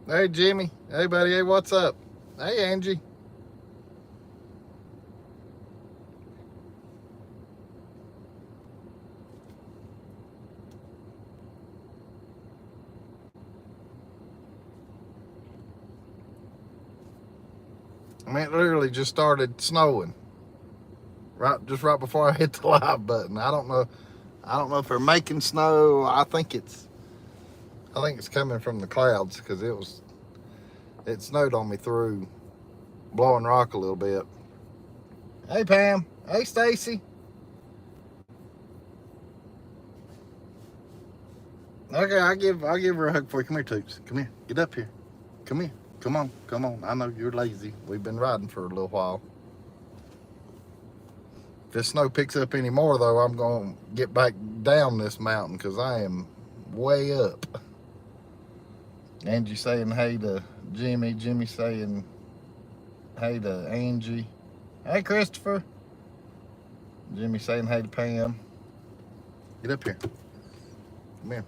Hey, Jimmy. Hey, buddy. Hey, what's up? Hey, Angie. I mean, it literally just started snowing right before I hit the live button. I don't know. I don't know if they're making snow. I think it's coming from the clouds because it snowed on me through blowing rock a little bit. Hey, Pam. Hey, Stacy. Okay, I'll give her a hug for you. Come here, Toots. Come here. Get up here. Come here. Come on. Come on. I know you're lazy. We've been riding for a little while. If this snow picks up any more, though, I'm going to get back down this mountain because I am way up. Angie saying hey to Jimmy. Jimmy saying hey to Angie. Hey, Christopher. Jimmy saying hey to Pam. Get up here. Come here.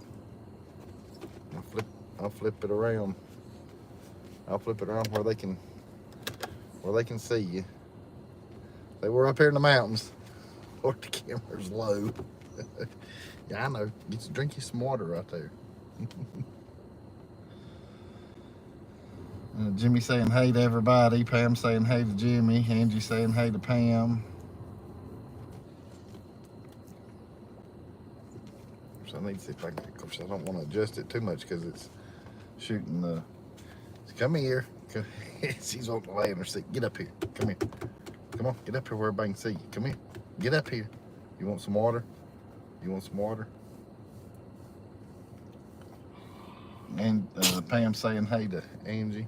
I'll flip it around. I'll flip it around where they can see you. They were up here in the mountains. Or the camera's low. Yeah, I know. Drink you some water right there. Jimmy saying hey to everybody. Pam saying hey to Jimmy. Angie saying hey to Pam. So I need to see if I can. Of course, I don't want to adjust it too much because it's shooting the. Come here. She's on the lay in her seat. Get up here. Come here. Come on. Get up here where everybody can see you. Come here. Get up here. You want some water? You want some water? And Pam saying hey to Angie.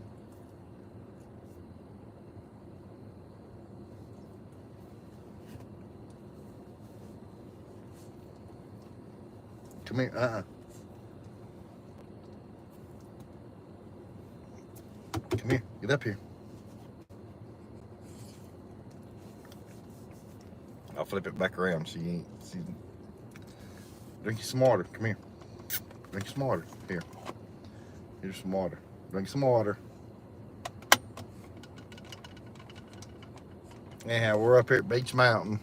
Come here. Come here. Get up here. I'll flip it back around. Drink you some water. Come here. Drink some water. Here. Here's some water. Drink some water. Anyhow, we're up here at Beech Mountain.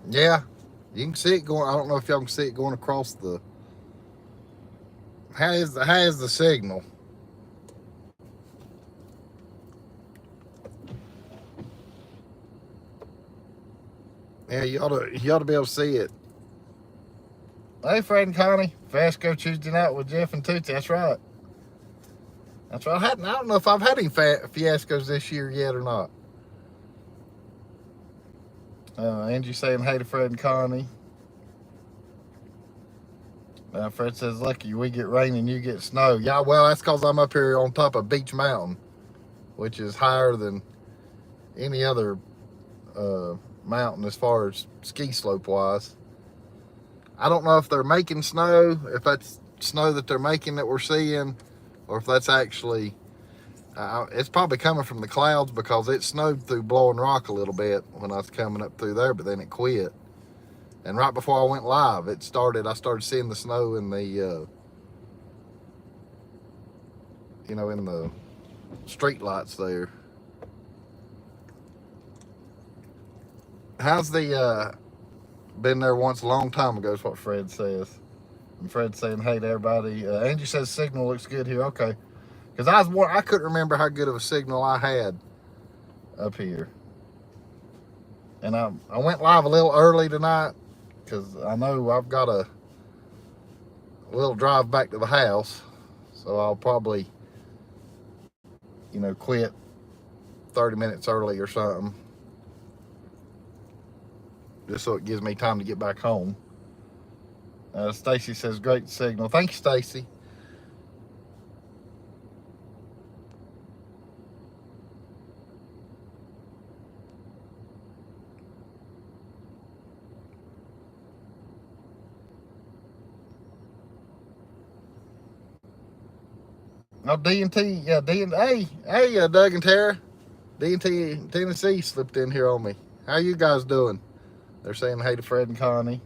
Yeah, you can see it going. I don't know if y'all can see it going across the. How is the signal? Yeah, you ought to be able to see it. Hey, Fred and Connie, Fiasco Tuesday night with Jeff and Tootsie. That's right. That's right. I don't know if I've had any fiascos this year yet or not. Angie saying hey to Fred and Connie. Fred says, lucky we get rain and you get snow. Yeah, well, that's because I'm up here on top of Beech Mountain, which is higher than any other mountain as far as ski slope wise. I don't know if they're making snow, if that's snow that they're making that we're seeing, or if that's actually, it's probably coming from the clouds because it snowed through blowing rock a little bit when I was coming up through there, but then it quit. And right before I went live, I started seeing the snow in the, in the street lights there. How's the, been there once a long time ago is what Fred says. And Fred's saying hey to everybody. Angie says signal looks good here. Okay. Because I couldn't remember how good of a signal I had up here. And I went live a little early tonight because I know I've got a little drive back to the house. So I'll probably, quit 30 minutes early or something. Just so it gives me time to get back home. Stacy says, great signal. Thank you, Stacy. Oh, D&T, yeah, hey, Doug and Tara. D&T Tennessee slipped in here on me. How you guys doing? They're saying hey to Fred and Connie.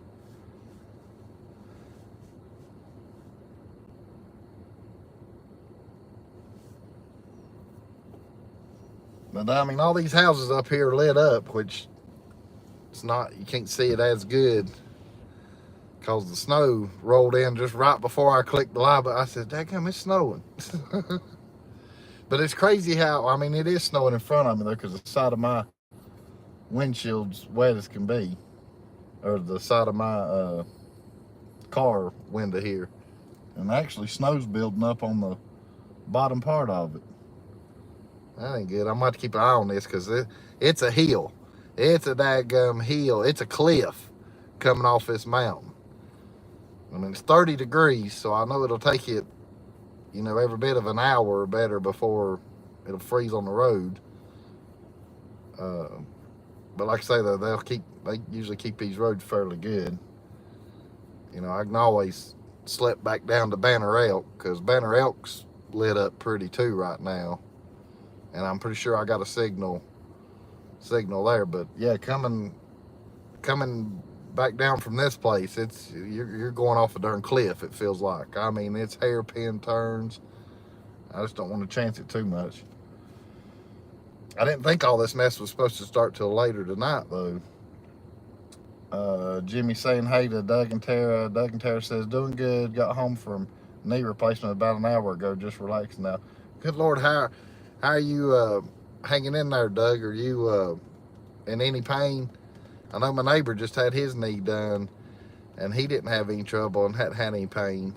But I mean, all these houses up here lit up, which it's not, you can't see it as good because the snow rolled in just right before I clicked the live. But I said, "Dadgum, it's snowing." But it's crazy how, I mean, it is snowing in front of me though, because the side of my windshield's wet as can be, or the side of my car window here, and actually snow's building up on the bottom part of it. That ain't good. I'm gonna have to keep an eye on this because it's a hill. It's a daggum hill. It's a cliff coming off this mountain. I mean, it's 30 degrees, so I know it'll take it, you know, every bit of an hour or better before it'll freeze on the road. But like I say, though, they usually keep these roads fairly good. You know, I can always slip back down to Banner Elk because Banner Elk's lit up pretty too right now, and I'm pretty sure I got a signal there. But yeah, coming back down from this place, it's you're going off a darn cliff. It feels like. I mean, it's hairpin turns. I just don't want to chance it too much. I didn't think all this mess was supposed to start till later tonight, though. Jimmy saying hey to Doug and Tara. Doug and Tara says, doing good. Got home from knee replacement about an hour ago. Just relaxing now. Good Lord, how are you hanging in there, Doug? Are you in any pain? I know my neighbor just had his knee done, and he didn't have any trouble and hadn't had any pain.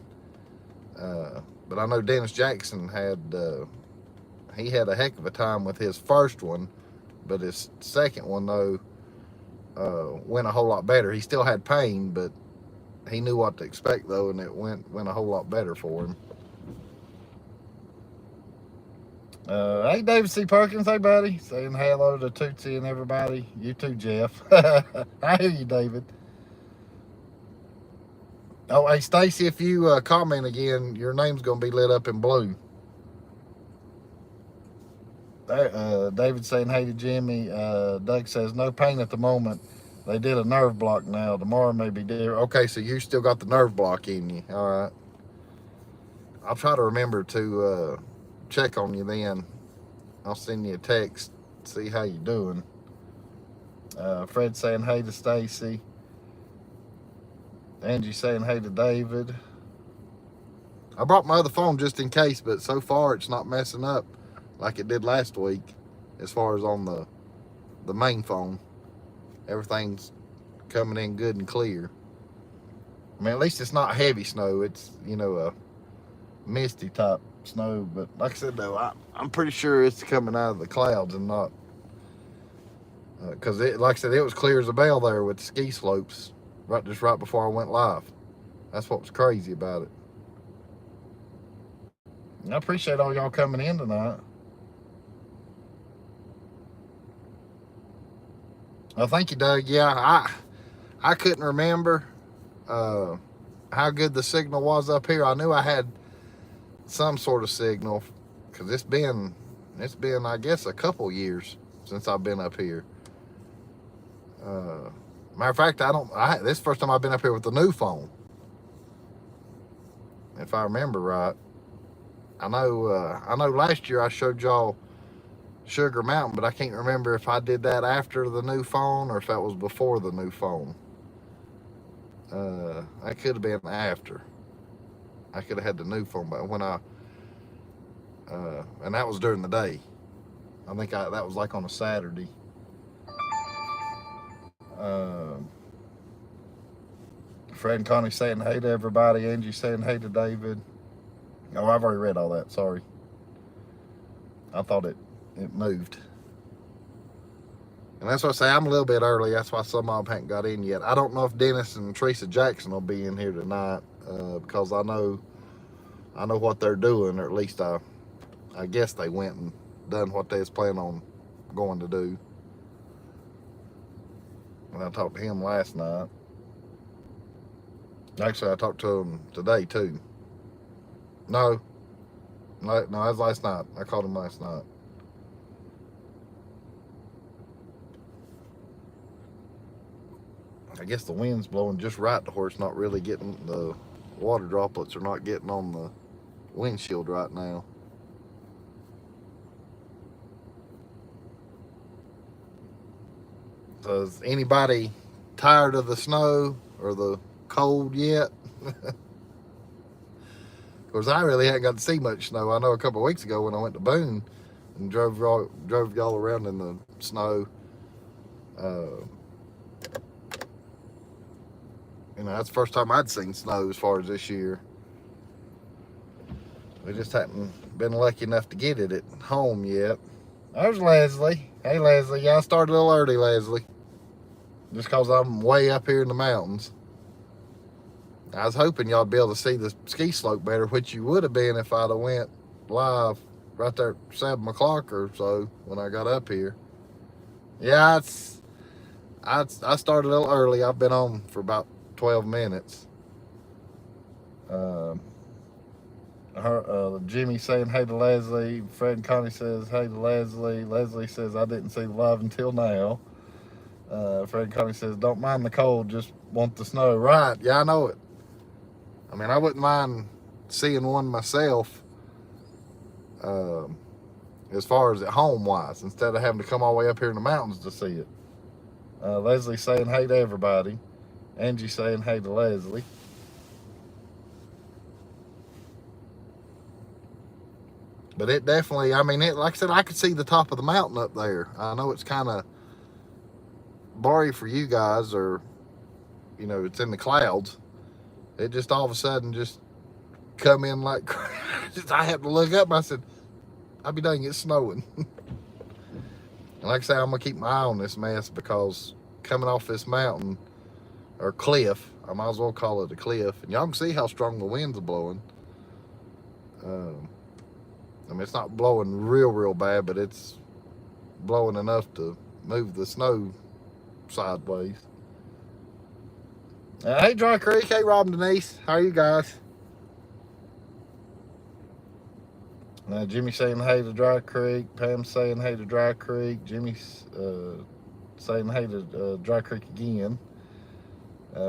But I know Dennis Jackson he had a heck of a time with his first one, but his second one, though, went a whole lot better. He still had pain, but he knew what to expect, though, and it went a whole lot better for him. Hey, David C. Perkins. Hey, buddy. Saying hello to Tootsie and everybody. You too, Jeff. I hear you, David. Oh, hey, Stacy, if you comment again, your name's going to be lit up in blue. David saying hey to Jimmy. Doug says no pain at the moment. They did a nerve block now. Tomorrow may be different. Okay, so you still got the nerve block in you. All right. I'll try to remember to check on you then. I'll send you a text, see how you're doing. Fred saying hey to Stacy. Angie saying hey to David. I brought my other phone just in case, but so far it's not messing up like it did last week as far as on the main phone. Everything's coming in good and clear. I mean, at least it's not heavy snow. It's, you know, a misty type snow. But like I said, though, I'm pretty sure it's coming out of the clouds and not, because like I said, it was clear as a bell there with the ski slopes just right before I went live. That's what was crazy about it. I appreciate all y'all coming in tonight. Well, thank you, Doug. Yeah, I couldn't remember how good the signal was up here. I knew I had some sort of signal because it's been I guess a couple years since I've been up here. Matter of fact, this is the first time I've been up here with the new phone, if I remember right. I know last year I showed y'all Sugar Mountain, but I can't remember if I did that after the new phone or if that was before the new phone. That could have been after. I could have had the new phone, but when and that was during the day. I think that was like on a Saturday. Fred and Connie saying hey to everybody. Angie saying hey to David. Oh, I've already read all that. Sorry. I thought it moved. And that's why I say I'm a little bit early. That's why some of them haven't got in yet. I don't know if Dennis and Teresa Jackson will be in here tonight because I know what they're doing, or at least I guess they went and done what they was planning on going to do. And I talked to him last night. Actually, I talked to him today too. No, that was last night. I called him last night. I guess the wind's blowing just right to where it's not really getting, the water droplets are not getting on the windshield right now. So is anybody tired of the snow or the cold yet? Of course, I really hadn't got to see much snow. I know a couple of weeks ago when I went to Boone and drove y'all around in the snow. Uh, that's the first time I'd seen snow as far as this year. We just hadn't been lucky enough to get it at home yet. There's Leslie. Hey, Leslie. Yeah, I started a little early, Leslie. Just because I'm way up here in the mountains. I was hoping y'all'd be able to see the ski slope better, which you would have been if I'd have went live right there at 7 o'clock or so when I got up here. Yeah, I started a little early. I've been on for about 12 minutes. Jimmy saying hey to Leslie. Fred and Connie says hey to Leslie. Leslie says I didn't see the live until now. Fred and Connie says don't mind the cold, just want the snow. Right, yeah, I know it. I mean, I wouldn't mind seeing one myself, as far as at home wise, instead of having to come all the way up here in the mountains to see it. Leslie saying hey to everybody. Angie saying hey to Leslie. But it definitely, I mean, like I said, I could see the top of the mountain up there. I know it's kind of blurry for you guys, or, it's in the clouds. It just all of a sudden just come in like, I had to look up. I said, I'll be dang, it's snowing. And like I say, I'm going to keep my eye on this mess, because coming off this mountain, or cliff, I might as well call it a cliff, and y'all can see how strong the winds are blowing. I mean, it's not blowing real bad, but it's blowing enough to move the snow sideways. Hey, Dry Creek. Hey, Rob and Denise. How are you guys? Jimmy saying hey to Dry Creek. Pam saying hey to Dry Creek. Jimmy's saying hey to Dry Creek again.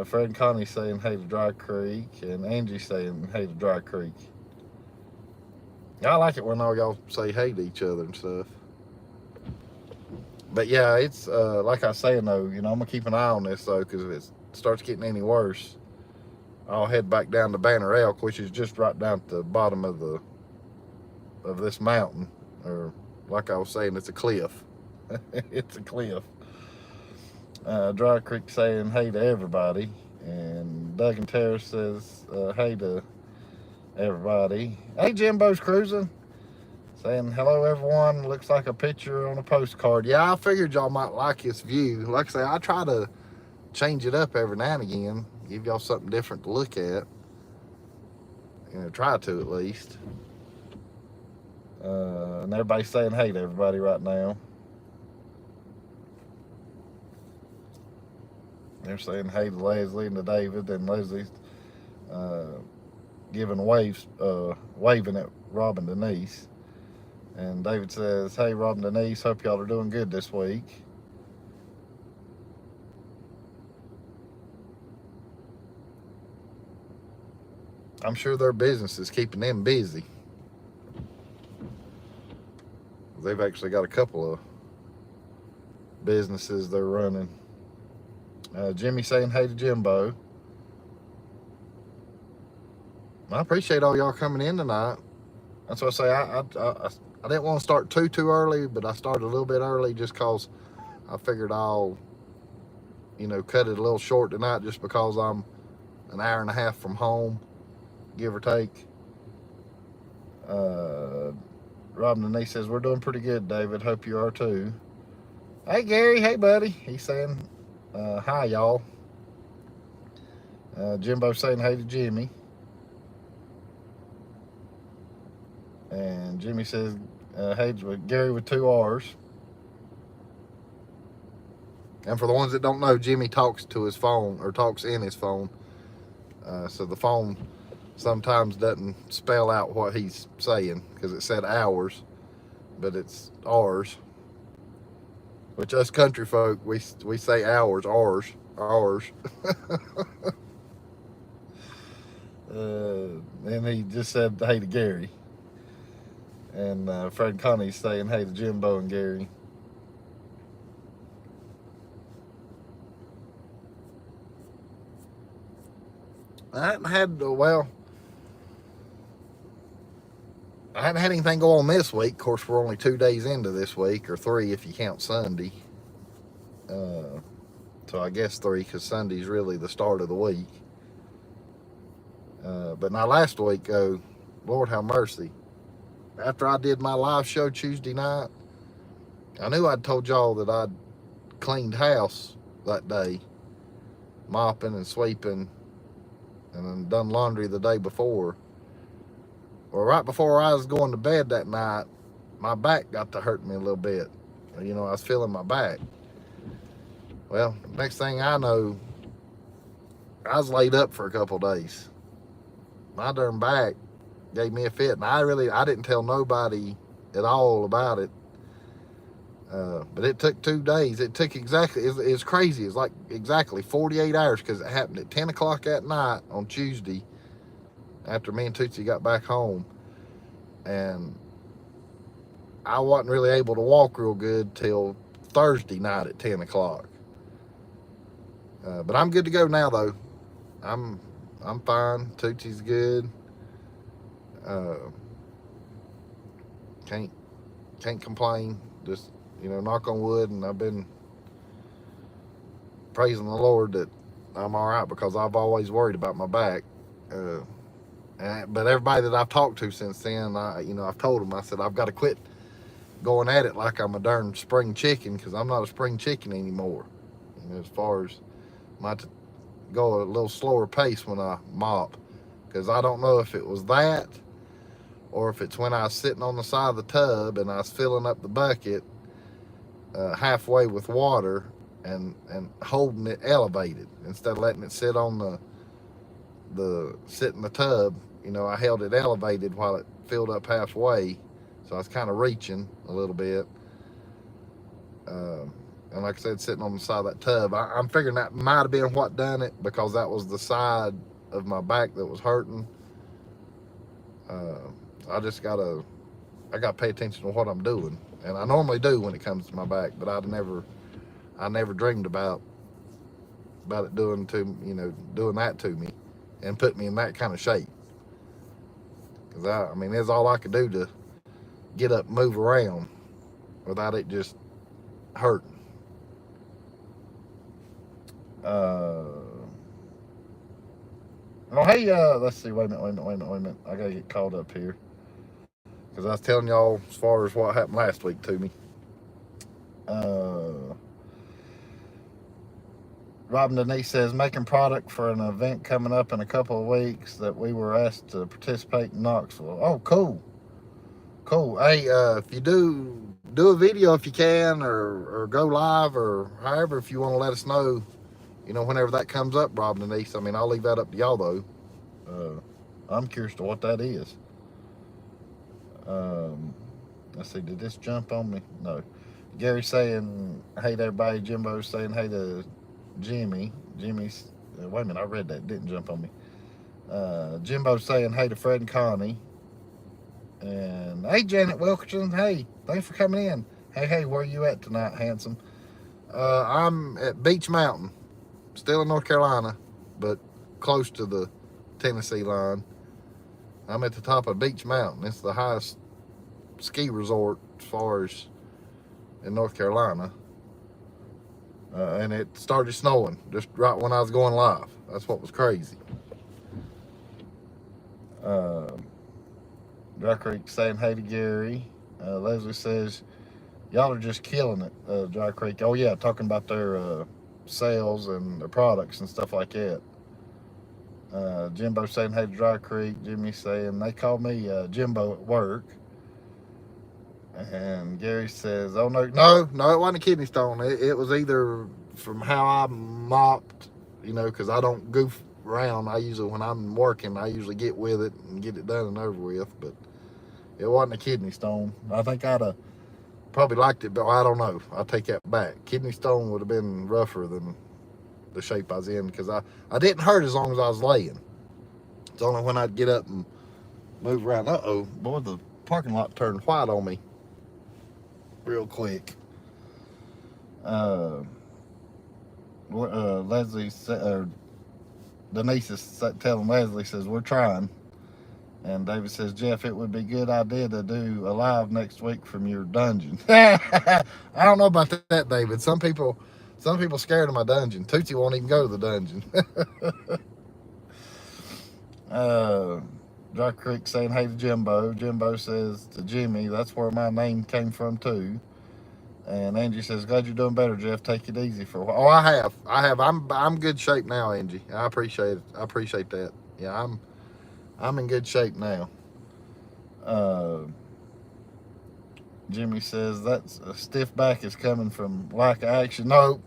Fred and Connie saying hey to Dry Creek. And Angie saying hey to Dry Creek. I like it when all y'all say hey to each other and stuff. But yeah, it's like I was saying though, I'm gonna keep an eye on this though, because if it starts getting any worse, I'll head back down to Banner Elk, which is just right down at the bottom of this mountain. Or like I was saying, it's a cliff. It's a cliff. Dry Creek saying hey to everybody, and Doug and Tara says hey to everybody. Hey, Jimbo's cruising, saying hello everyone. Looks like a picture on a postcard. Yeah, I figured y'all might like this view. Like I say, I try to change it up every now and again, give y'all something different to look at. Try to at least. And everybody's saying hey to everybody right now. They're saying hey to Leslie and to David, and Leslie's giving waves, waving at Rob and Denise. And David says, hey, Rob and Denise, hope y'all are doing good this week. I'm sure their business is keeping them busy. They've actually got a couple of businesses they're running. Jimmy saying hey to Jimbo. I appreciate all y'all coming in tonight. That's what I say. I didn't want to start too early, but I started a little bit early just because I figured I'll, cut it a little short tonight, just because I'm an hour and a half from home, give or take. Rob and Denise says, we're doing pretty good, David. Hope you are too. Hey, Gary. Hey, buddy. He's saying hi, y'all. Jimbo saying hey to Jimmy. And Jimmy says, hey, Gary with 2 R's. And for the ones that don't know, Jimmy talks to his phone, or talks in his phone. So the phone sometimes doesn't spell out what he's saying, because it said hours, but it's R's. Which us country folk, we say hours, R's. And he just said hey to Gary. And Fred and Connie's saying hey to Jimbo and Gary. I hadn't had, well, I hadn't had anything go on this week. Of course, we're only 2 days into this week, or 3 if you count Sunday. So I guess 3 because Sunday's really the start of the week. But now last week, Lord have mercy. After I did my live show Tuesday night, I knew I'd told y'all that I'd cleaned house that day, mopping and sweeping, and then done laundry the day before. Well, right before I was going to bed that night, my back got to hurt me a little bit. You know, I was feeling my back. Well, next thing I know, I was laid up for a couple days. My darn back gave me a fit, and I didn't tell nobody at all about it. But it took 2 days. It took it's crazy. It's like exactly 48 hours because it happened at 10 o'clock at night on Tuesday after me and Tootsie got back home. And I wasn't really able to walk real good till Thursday night at 10 o'clock. But I'm good to go now, though. I'm fine. Tootsie's good. Can't complain. Just, you know, knock on wood. And I've been praising the Lord that I'm all right because I've always worried about my back. But everybody that I've talked to since then, I've told them, I said, I've got to quit going at it like I'm a darn spring chicken because I'm not a spring chicken anymore. You know, as far as go a little slower pace when I mop, because I don't know if it was that or if it's when I was sitting on the side of the tub and I was filling up the bucket halfway with water and holding it elevated instead of letting it sit on sit in the tub. You know, I held it elevated while it filled up halfway, so I was kind of reaching a little bit. And like I said, sitting on the side of that tub, I'm figuring that might have been what done it because that was the side of my back that was hurting. I gotta pay attention to what I'm doing, and I normally do when it comes to my back, but I never dreamed about it doing that to me and put me in that kind of shape. Because I mean, that's all I could do to get up and move around without it just hurting. Let's see. Wait a minute. I gotta get caught up here because I was telling y'all as far as what happened last week to me. Robin Denise says, making product for an event coming up in a couple of weeks that we were asked to participate in Knoxville. Oh, cool. Hey, if you do a video if you can, or go live, or however, if you want to let us know, you know, whenever that comes up, Robin Denise. I mean, I'll leave that up to y'all, though. I'm curious to what that is. Let's see, did this jump on me? No. Gary saying, hey to everybody. Jimbo saying, hey to Jimmy. Jimmy's, wait a minute, I read that. It didn't jump on me. Jimbo saying, hey to Fred and Connie. And, hey, Janet Wilkerson. Hey, thanks for coming in. Hey, where you at tonight, handsome? I'm at Beech Mountain. Still in North Carolina, but close to the Tennessee line. I'm at the top of Beech Mountain. It's the highest ski resort as far as in North Carolina. And it started snowing just right when I was going live. That's what was crazy. Dry Creek saying hey to Gary. Leslie says, y'all are just killing it, Dry Creek. Oh yeah, talking about their sales and their products and stuff like that. Jimbo saying hey to Dry Creek. Jimmy saying they call me Jimbo at work. And Gary says, oh no, it wasn't a kidney stone. It was either from how I mopped, you know, because I don't goof around. When I'm working, I usually get with it and get it done and over with. But it wasn't a kidney stone. I think I'd have probably liked it, but I don't know. I'll take that back. Kidney stone would have been rougher than the shape I was in because I didn't hurt as long as I was laying. It's only when I'd get up and move around. Uh-oh, boy, the parking lot turned white on me real quick. Leslie said, Denise is telling Leslie, says, we're trying. And David says, Jeff, it would be a good idea to do a live next week from your dungeon. I don't know about that, David. Some people scared of my dungeon. Tootsie won't even go to the dungeon. uh, Dry Creek saying hey to Jimbo. Jimbo says to Jimmy, that's where my name came from too. And Angie says, glad you're doing better, Jeff. Take it easy for a while. Oh, I have. I'm good shape now, Angie. I appreciate it. I appreciate that. Yeah, I'm in good shape now. Uh, Jimmy says that's a stiff back is coming from lack of action. No,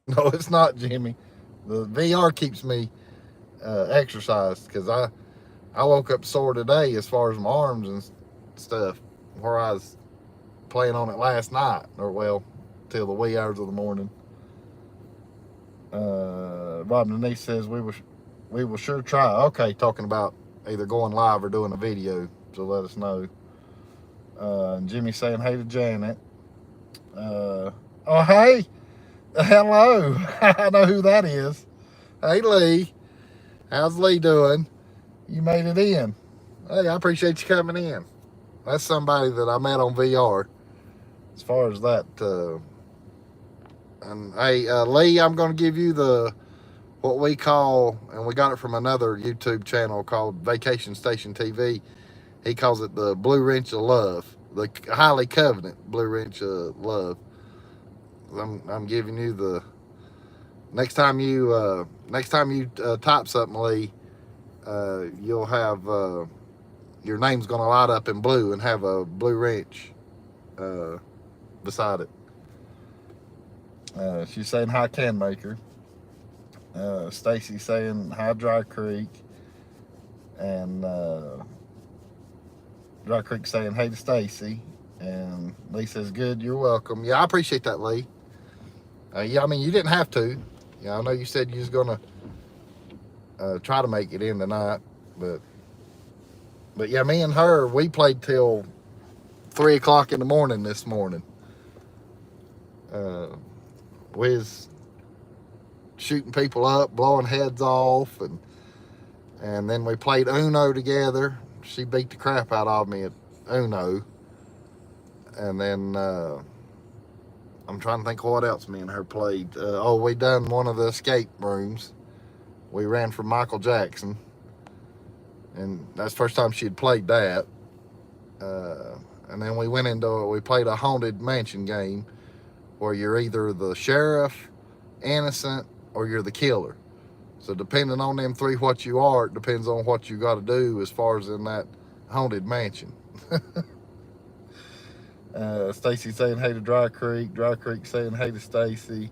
no, it's not, Jimmy. The VR keeps me exercised because I woke up sore today as far as my arms and stuff, where I was playing on it last night, or well, till the wee hours of the morning. Rob Denise says we will sure try. Okay, talking about either going live or doing a video, so let us know. And Jimmy saying hey to Janet. Oh hey, hello. I know who that is. Hey Lee, how's Lee doing? You made it in. Hey, I appreciate you coming in. That's somebody that I met on VR. As far as that, and hey Lee, I'm going to give you what we call, and we got it from another YouTube channel called Vacation Station TV. He calls it the Blue Wrench of Love, the highly covenant Blue Wrench of Love. I'm giving you the next time you type something, Lee, you'll have your name's gonna light up in blue and have a blue wrench beside it. She's saying hi, Can Maker. Stacy saying hi, Dry Creek, and Dry Creek saying hey to Stacy, and Lee says good, you're welcome. Yeah, I appreciate that, Lee. Yeah, I mean you didn't have to. Yeah, I know you said you was gonna try to make it in tonight, but yeah, me and her, we played till 3 o'clock in the morning this morning. We was shooting people up, blowing heads off, and then we played Uno together. She beat the crap out of me at Uno. And then I'm trying to think of what else me and her played. We done one of the escape rooms. We ran from Michael Jackson. And that's the first time she had played that. And then we played a haunted mansion game where you're either the sheriff, innocent, or you're the killer. So depending on them three what you are, it depends on what you got to do as far as in that haunted mansion. Stacy saying hey to Dry Creek. Dry Creek saying hey to Stacy.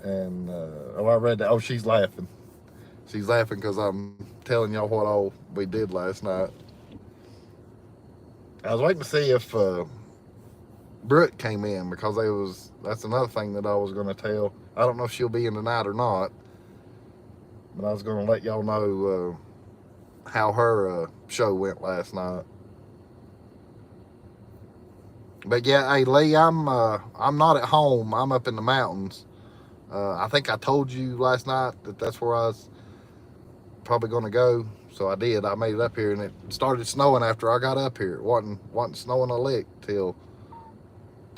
And I read that. Oh, she's laughing. She's laughing because I'm telling y'all what all we did last night. I was waiting to see if Brooke came in because that's another thing that I was going to tell. I don't know if she'll be in tonight or not, but I was going to let y'all know how her show went last night. But yeah, hey Lee, I'm not at home. I'm up in the mountains. I think I told you last night that that's where I was probably going to go. So I did. I made it up here, and it started snowing after I got up here. It wasn't snowing a lick till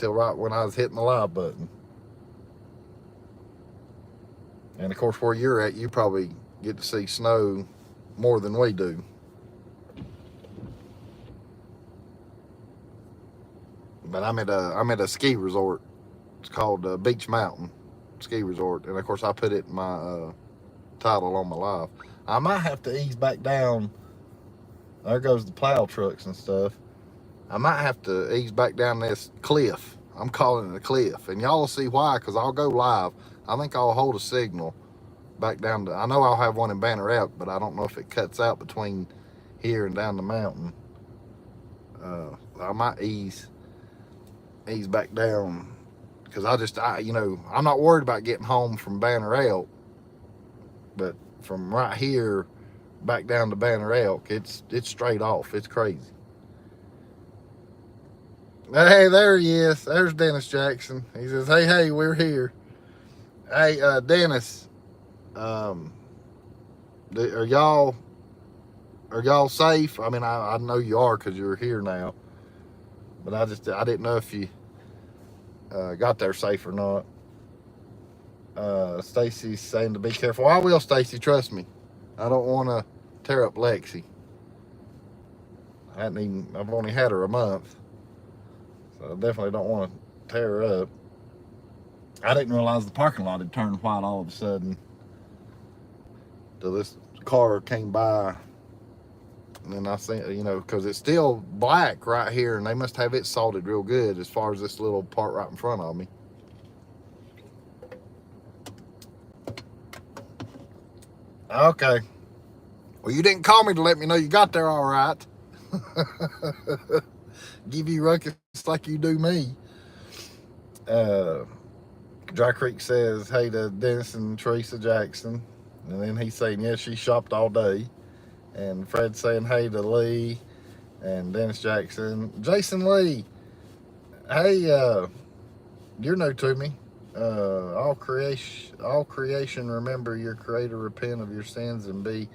right when I was hitting the live button. And of course, where you're at, you probably get to see snow more than we do. But I'm at a ski resort. It's called Beach Mountain Ski Resort, and of course I put it in my title on my live. I might have to ease back down. There goes the plow trucks and stuff. I might have to ease back down this cliff. I'm calling it a cliff, and y'all will see why, because I'll go live. I think I'll hold a signal back down to, I know I'll have one in Banner Elk, but I don't know if it cuts out between here and down the mountain. I might ease back down, because I'm not worried about getting home from Banner Elk, but from right here back down to Banner Elk, it's straight off. It's crazy. Hey, there he is. There's Dennis Jackson. He says, hey, we're here. Hey, Dennis, Are y'all safe? I mean, I know you are because you're here now, but I didn't know if you got there safe or not. Stacy's saying to be careful. I will, Stacy. Trust me. I don't want to tear up Lexi. I've only had her a month, so I definitely don't want to tear her up. I didn't realize the parking lot had turned white all of a sudden till this car came by. And then I see, because it's still black right here, and they must have it salted real good as far as this little part right in front of me. Okay. Well, you didn't call me to let me know you got there all right. Give you ruckus like you do me. Dry Creek says, hey to Dennis and Teresa Jackson. And then he's saying, yeah, she shopped all day. And Fred's saying, hey to Lee and Dennis Jackson. Jason Lee, hey, you're new to me. All creation, remember your creator, repent of your sins, and be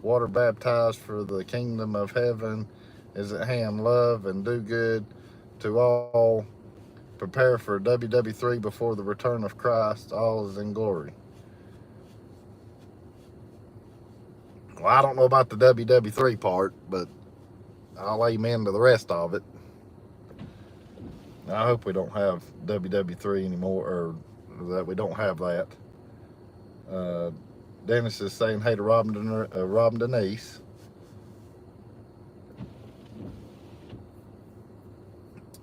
water baptized, for the kingdom of heaven is at hand. Love and do good to all. Prepare for WW3 before the return of Christ. All is in glory. Well, I don't know about the WW3 part, but I'll amen to the rest of it. I hope we don't have WW3 anymore, or that we don't have that. Dennis is saying, hey to Rob and Denise.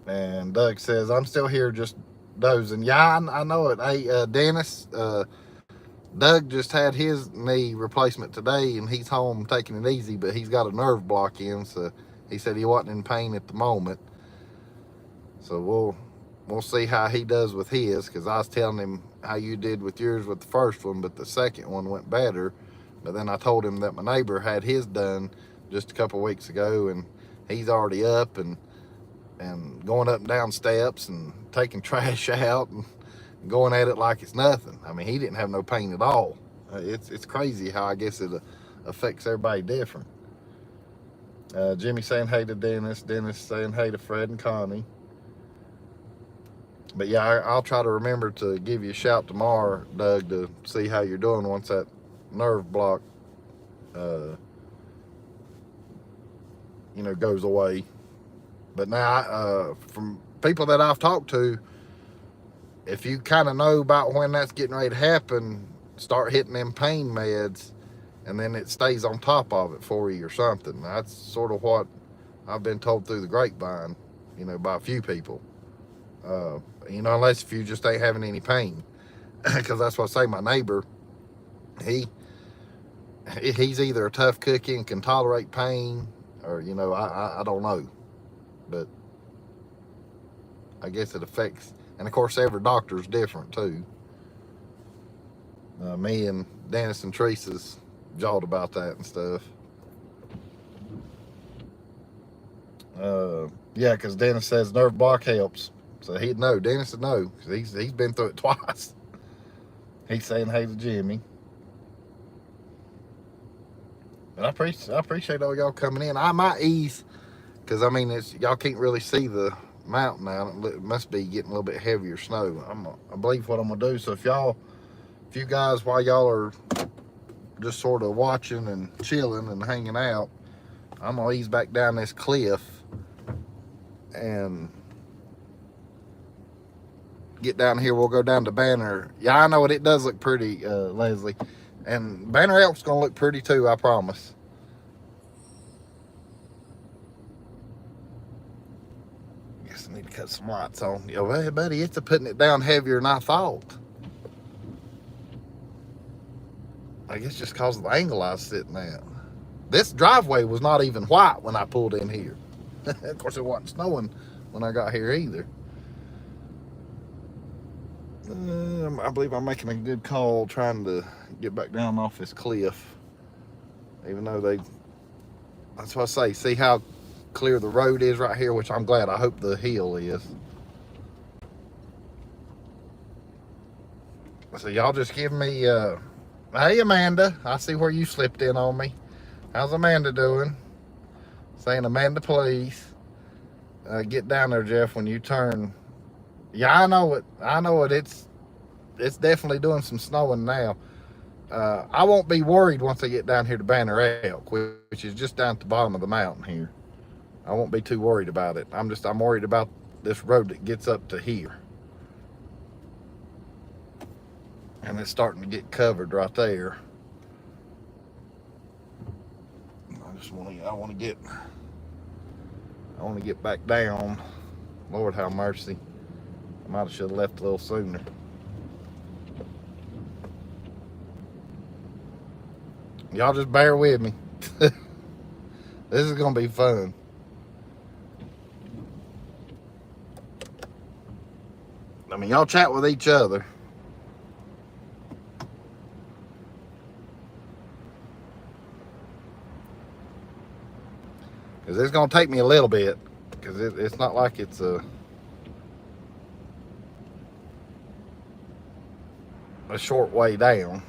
And Doug says, I'm still here just dozing. Yeah, I know it. Hey, Dennis, Doug just had his knee replacement today, and he's home taking it easy, but he's got a nerve block in, so he said he wasn't in pain at the moment. So we'll see how he does with his, because I was telling him how you did with yours with the first one, but the second one went better. But then I told him that my neighbor had his done just a couple weeks ago, and he's already up and going up and down steps and taking trash out and going at it like it's nothing. I mean, he didn't have no pain at all. It's crazy how I guess it affects everybody different. Jimmy saying hey to Dennis. Dennis saying hey to Fred and Connie. But yeah, I'll try to remember to give you a shout tomorrow, Doug, to see how you're doing once that nerve block, goes away. But now, from people that I've talked to, if you kind of know about when that's getting ready to happen, start hitting them pain meds, and then it stays on top of it for you or something. That's sort of what I've been told through the grapevine, by a few people. Unless if you just ain't having any pain. Because that's what I say, my neighbor, he's either a tough cookie and can tolerate pain, or, I don't know. But I guess it affects, and of course every doctor's different too. Me and Dennis and Teresa's jawed about that and stuff. Yeah, because Dennis says nerve block helps, so he'd know. Dennis would know, because he's been through it twice. He's saying hey to Jimmy. And I appreciate all y'all coming in. I might ease, because I mean, y'all can't really see the mountain now. It must be getting a little bit heavier snow. I believe what I'm gonna do. So if you guys, while y'all are just sort of watching and chilling and hanging out, I'm gonna ease back down this cliff and get down here. We'll go down to Banner. Yeah, I know it does look pretty, Leslie. And Banner Elk's gonna look pretty too, I promise. Guess I need to cut some lights on. Yeah, well, buddy, it's putting it down heavier than I thought. I guess just because of the angle I was sitting at. This driveway was not even white when I pulled in here. Of course, it wasn't snowing when I got here either. I believe I'm making a good call trying to get back down off this cliff. Even though that's what I say, see how clear the road is right here, which I'm glad. I hope the hill is. So y'all just give me Hey, Amanda. I see where you slipped in on me. How's Amanda doing? Saying, Amanda, please. Get down there, Jeff, when you turn. Yeah, I know it. I know it. It's definitely doing some snowing now. I won't be worried once I get down here to Banner Elk, which is just down at the bottom of the mountain here. I won't be too worried about it. I'm worried about this road that gets up to here. And it's starting to get covered right there. I want to get back down. Lord have mercy. I might have should have left a little sooner. Y'all just bear with me. This is gonna be fun. I mean, y'all chat with each other. Because it's going to take me a little bit. Because it's not like it's a short way down.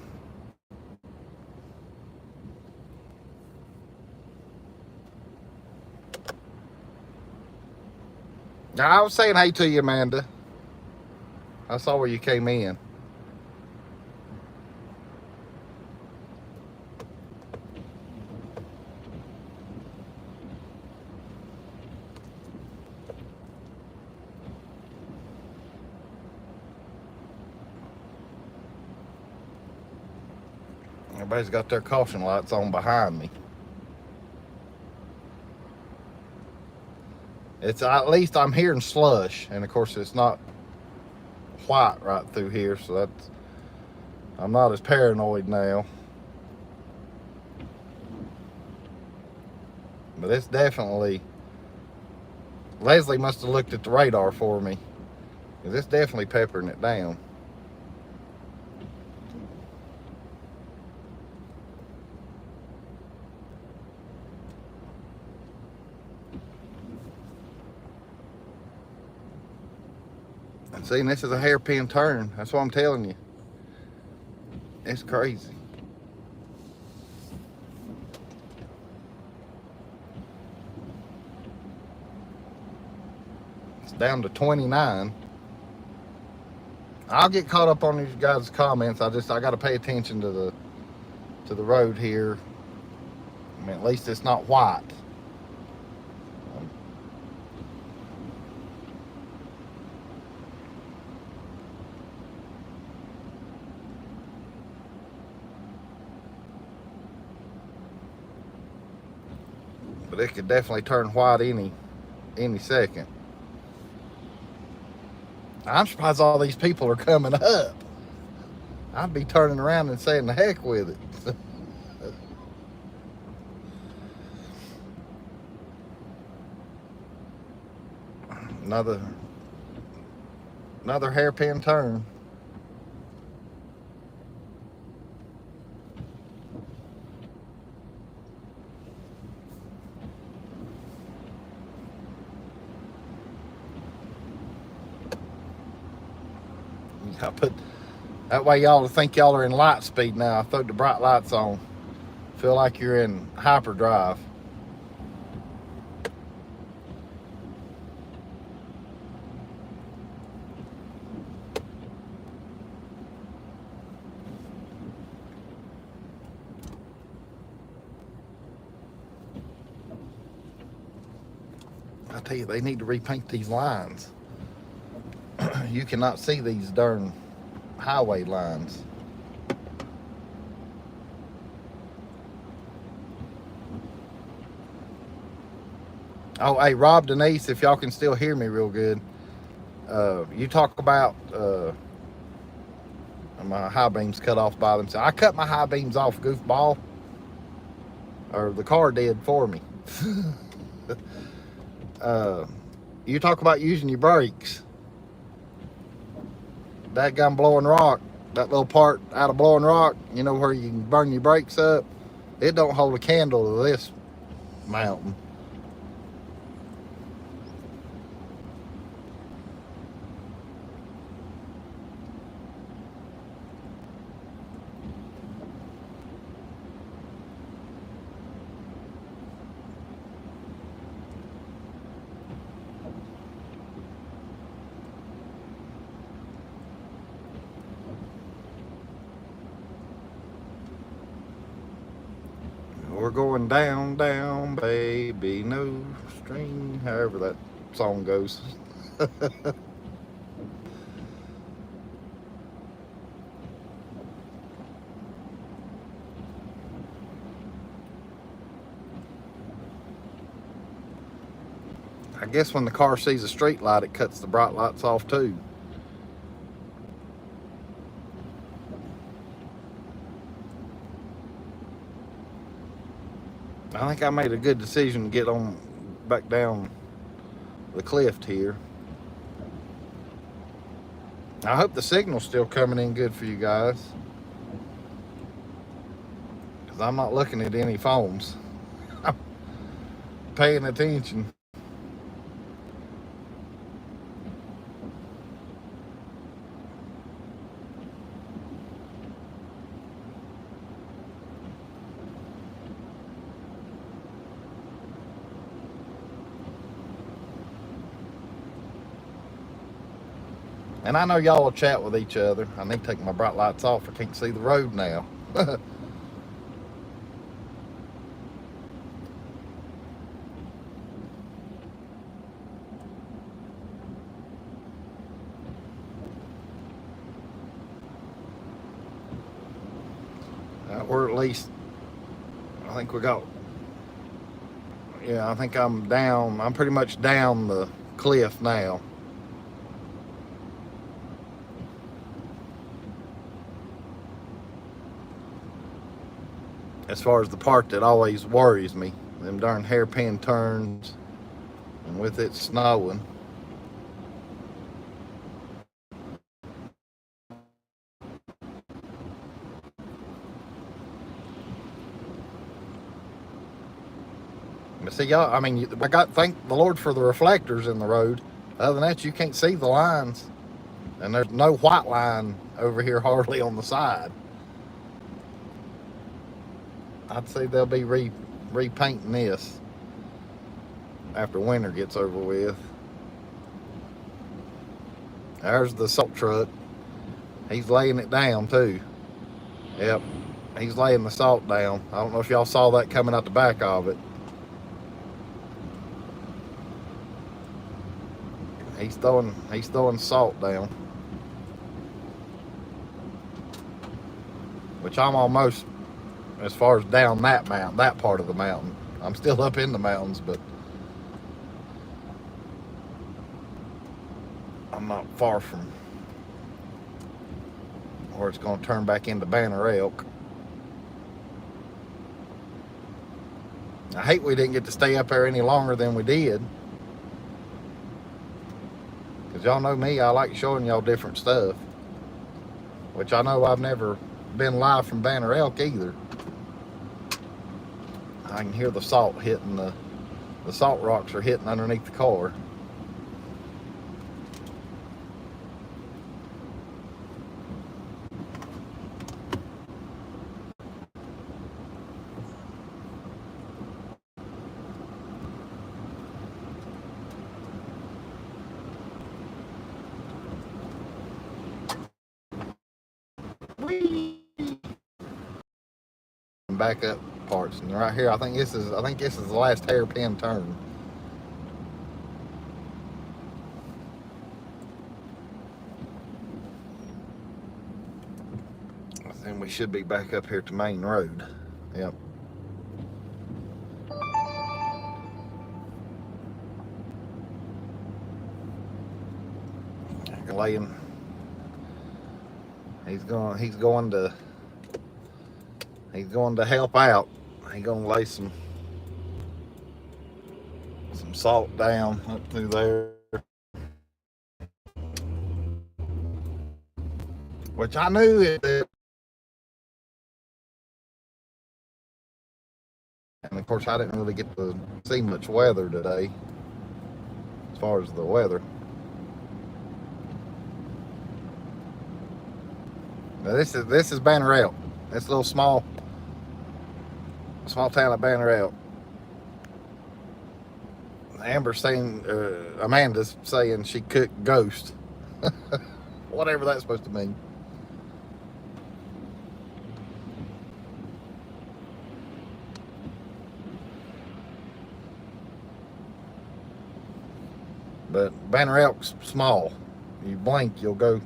Now, I was saying hey to you, Amanda. I saw where you came in. Everybody's got their caution lights on behind me. It's at least I'm hearing slush, and of course it's not white right through here, so that's I'm not as paranoid now. But it's definitely Leslie must have looked at the radar for me, because it's definitely peppering it down. And see, this is a hairpin turn. That's what I'm telling you. It's crazy. It's down to 29. I'll get caught up on these guys' comments. I got to pay attention to the road here. I mean, at least it's not white. But it could definitely turn white any second. I'm surprised all these people are coming up. I'd be turning around and saying the heck with it. Another hairpin turn. I put that way y'all think y'all are in light speed now. I throw the bright lights on. Feel like you're in hyperdrive. I tell you, they need to repaint these lines. You cannot see these darn highway lines. Oh, hey, Rob, Denise, if y'all can still hear me real good, you talk about my high beams cut off by themselves. I cut my high beams off, goofball, or the car did for me. You talk about using your brakes. That gun blowing rock, that little part out of blowing rock, you know, where you can burn your brakes up, it don't hold a candle to this mountain. going down, down, baby, no string, however that song goes. I guess when the car sees a street light, it cuts the bright lights off too. I think I made a good decision to get on back down the cliff here. I hope the signal's still coming in good for you guys, because I'm not looking at any phones. I'm paying attention. And I know y'all will chat with each other. I need to take my bright lights off. I can't see the road now. We're at least, I think we got, yeah, I think I'm down. I'm pretty much down the cliff now. As far as the part that always worries me, them darn hairpin turns, and with it snowing. But see, y'all, I mean, I thank the Lord for the reflectors in the road. Other than that, you can't see the lines. And there's no white line over here hardly on the side. I'd say they'll be repainting this after winter gets over with. There's the salt truck. He's laying it down too. Yep, he's laying the salt down. I don't know if y'all saw that coming out the back of it. He's throwing salt down. Which I'm almost, as far as down that mountain, that part of the mountain. I'm still up in the mountains, but I'm not far from where it's going to turn back into Banner Elk. I hate we didn't get to stay up there any longer than we did. Because y'all know me, I like showing y'all different stuff. Which I know I've never been live from Banner Elk either. I can hear the salt hitting the salt rocks are hitting underneath the car. Back up parts, and right here I think this is the last hairpin turn. Then we should be back up here to Main Road. Yep. Laying. He's going to help out. He's gonna lay some salt down up through there, which I knew it. And of course, I didn't really get to see much weather today, as far as the weather. Now this is Banner Elk. This little small town of Banner Elk. Amber's saying, Amanda's saying she cooked ghost. Whatever that's supposed to mean. But Banner Elk's small. You blink, you'll go.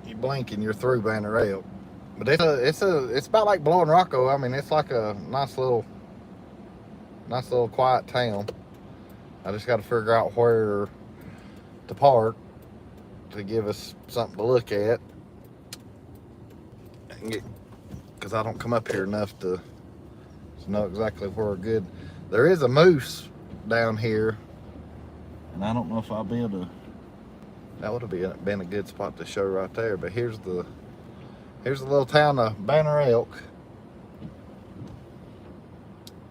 You blink and you're through Banner Elk. But it's about like Blowing Rocco. I mean, it's like a nice little quiet town. I just got to figure out where to park to give us something to look at. Because I don't come up here enough to know exactly where we're good. There is a moose down here, and I don't know if I'll be able to. That would have been a good spot to show right there. But here's the little town of Banner Elk.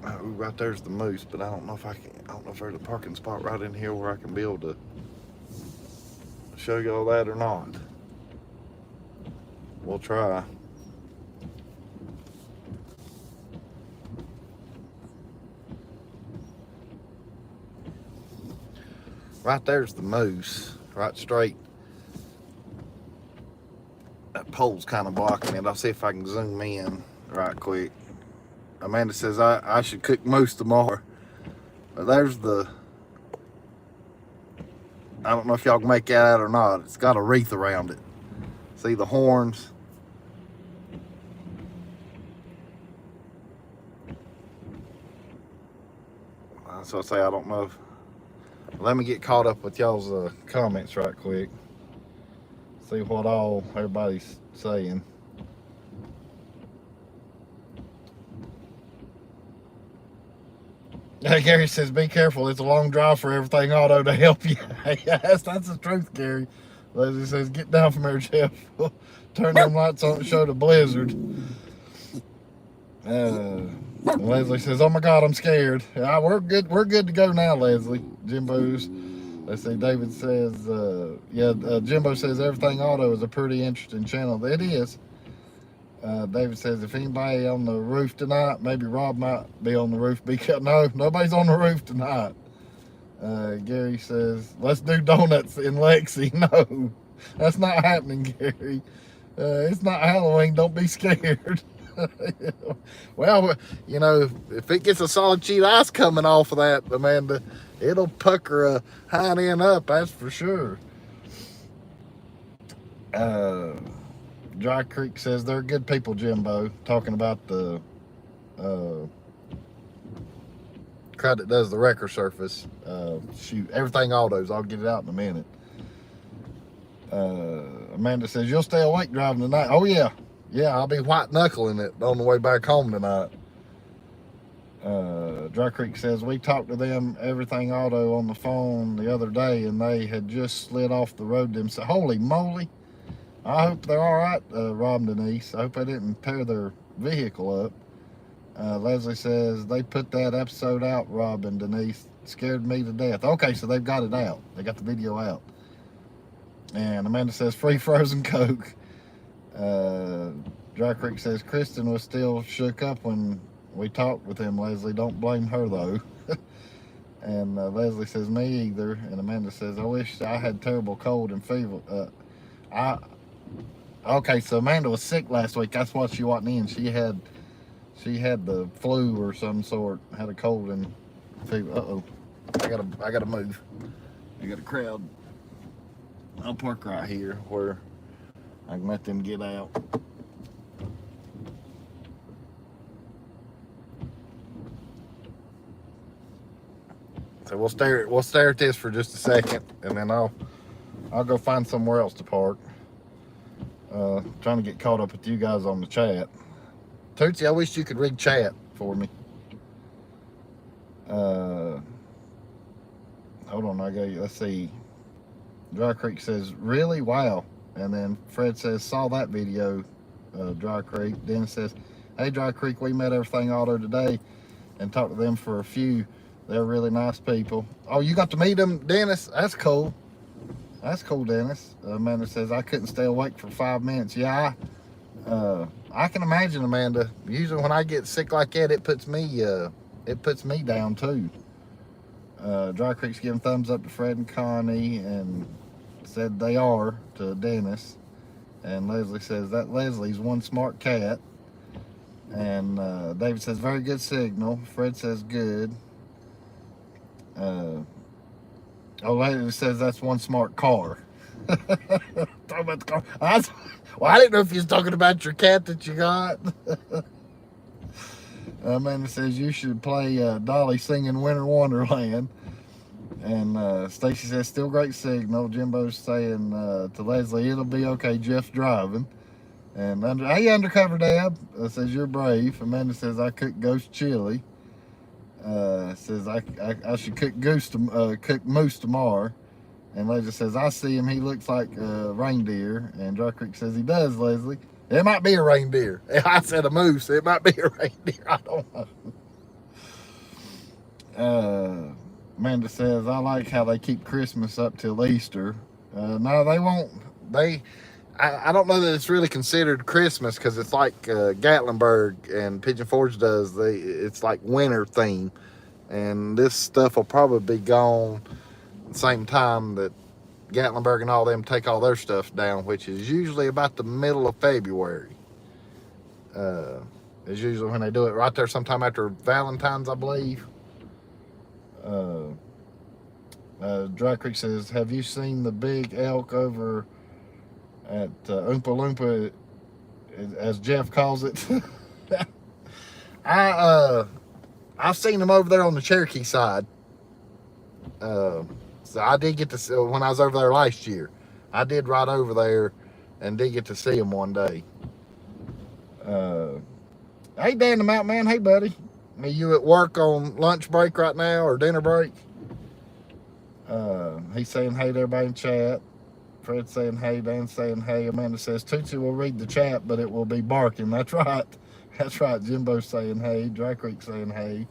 Oh, right there's the moose, but I don't know if there's a parking spot right in here where I can be able to show you all that or not. We'll try. Right there's the moose, right straight. That pole's kind of blocking it. I'll see if I can zoom in right quick. Amanda says I should cook moose tomorrow. But there's the, I don't know if y'all can make that out or not. It's got a wreath around it. See the horns? So I say I don't know if, let me get caught up with y'all's comments right quick. See what all everybody's saying. Hey, Gary says, be careful. It's a long drive for Everything Auto to help you. Yes, that's the truth, Gary. Leslie says, get down from there, Jeff. Turn them lights on and show the blizzard. Leslie says, oh my God, I'm scared. We're good to go now, Leslie. Jimbo's. Let's see, David says, Jimbo says Everything Auto is a pretty interesting channel. It is. David says, if anybody on the roof tonight, maybe Rob might be on the roof. No, nobody's on the roof tonight. Gary says, let's do donuts in Lexi. No, that's not happening, Gary. It's not Halloween. Don't be scared. Well, you know, if it gets a solid sheet of ice coming off of that, Amanda, it'll pucker a hind end up, that's for sure. Dry Creek says they're good people, Jimbo, talking about the crowd that does the wrecker surface. Shoot, Everything Autos, I'll get it out in a minute. Amanda says, you'll stay awake driving tonight. Oh yeah, I'll be white knuckling it on the way back home tonight. Dry Creek says, we talked to them, Everything Auto, on the phone the other day, and they had just slid off the road themselves. Holy moly. I hope they're all right, Rob and Denise. I hope they didn't tear their vehicle up. Leslie says, they put that episode out, Rob and Denise. Scared me to death. Okay, so they've got it out. They got the video out. And Amanda says, free frozen Coke. Dry Creek says, Kristen was still shook up when we talked with him, Leslie. Don't blame her, though. And Leslie says, me either. And Amanda says, I wish I had terrible cold and fever. Okay, so Amanda was sick last week. That's why she wasn't in. She had the flu or some sort. Had a cold and fever. Uh-oh. I gotta move. I got a crowd. I'll park right here where I can let them get out. So we'll stare at this for just a second, and then I'll go find somewhere else to park. Trying to get caught up with you guys on the chat. Tootsie, I wish you could read chat for me. Hold on, let's see. Dry Creek says, really? Wow. And then Fred says, saw that video, Dry Creek. Dennis says, hey, Dry Creek, we met Everything Auto today and talked to them for a few. They're really nice people. Oh, you got to meet them, Dennis? That's cool. That's cool, Dennis. Amanda says, I couldn't stay awake for 5 minutes. Yeah, I can imagine, Amanda. Usually when I get sick like that, it puts me down too. Dry Creek's giving thumbs up to Fred and Connie and said they are to Dennis. And Leslie says, that Leslie's one smart cat. And David says, very good signal. Fred says, good. Oh, lady says that's one smart car. Talking about the car. I didn't know if you was talking about your cat that you got. Amanda says you should play Dolly singing Winter Wonderland. And Stacy says still great signal. Jimbo's saying to Leslie, it'll be okay. Jeff's driving. And hey, Undercover Dad says you're brave. Amanda says I cook ghost chili. Says I should cook cook moose tomorrow. And Leslie says I see him. He looks like a reindeer. And Dry Creek says he does. Leslie, it might be a reindeer. I said a moose. It might be a reindeer. I don't know. Amanda says I like how they keep Christmas up till Easter. No, they won't. I don't know that it's really considered Christmas because it's like Gatlinburg and Pigeon Forge does. It's like winter theme, and this stuff will probably be gone at the same time that Gatlinburg and all them take all their stuff down, which is usually about the middle of February. Is usually when they do it, right there sometime after Valentine's, I believe. Dry Creek says, have you seen the big elk over at Oompa Loompa, as Jeff calls it? I've seen them over there on the Cherokee side. So I did get to see, when I was over there last year, I did ride over there and did get to see them one day. Hey, Dan the Mountain Man. Hey, buddy. Are you at work on lunch break right now or dinner break? He's saying hey to everybody in chat. Fred's saying hey, Dan's saying hey. Amanda says Tootsie will read the chat, but it will be barking. That's right. That's right. Jimbo's saying hey. Dry Creek saying hey.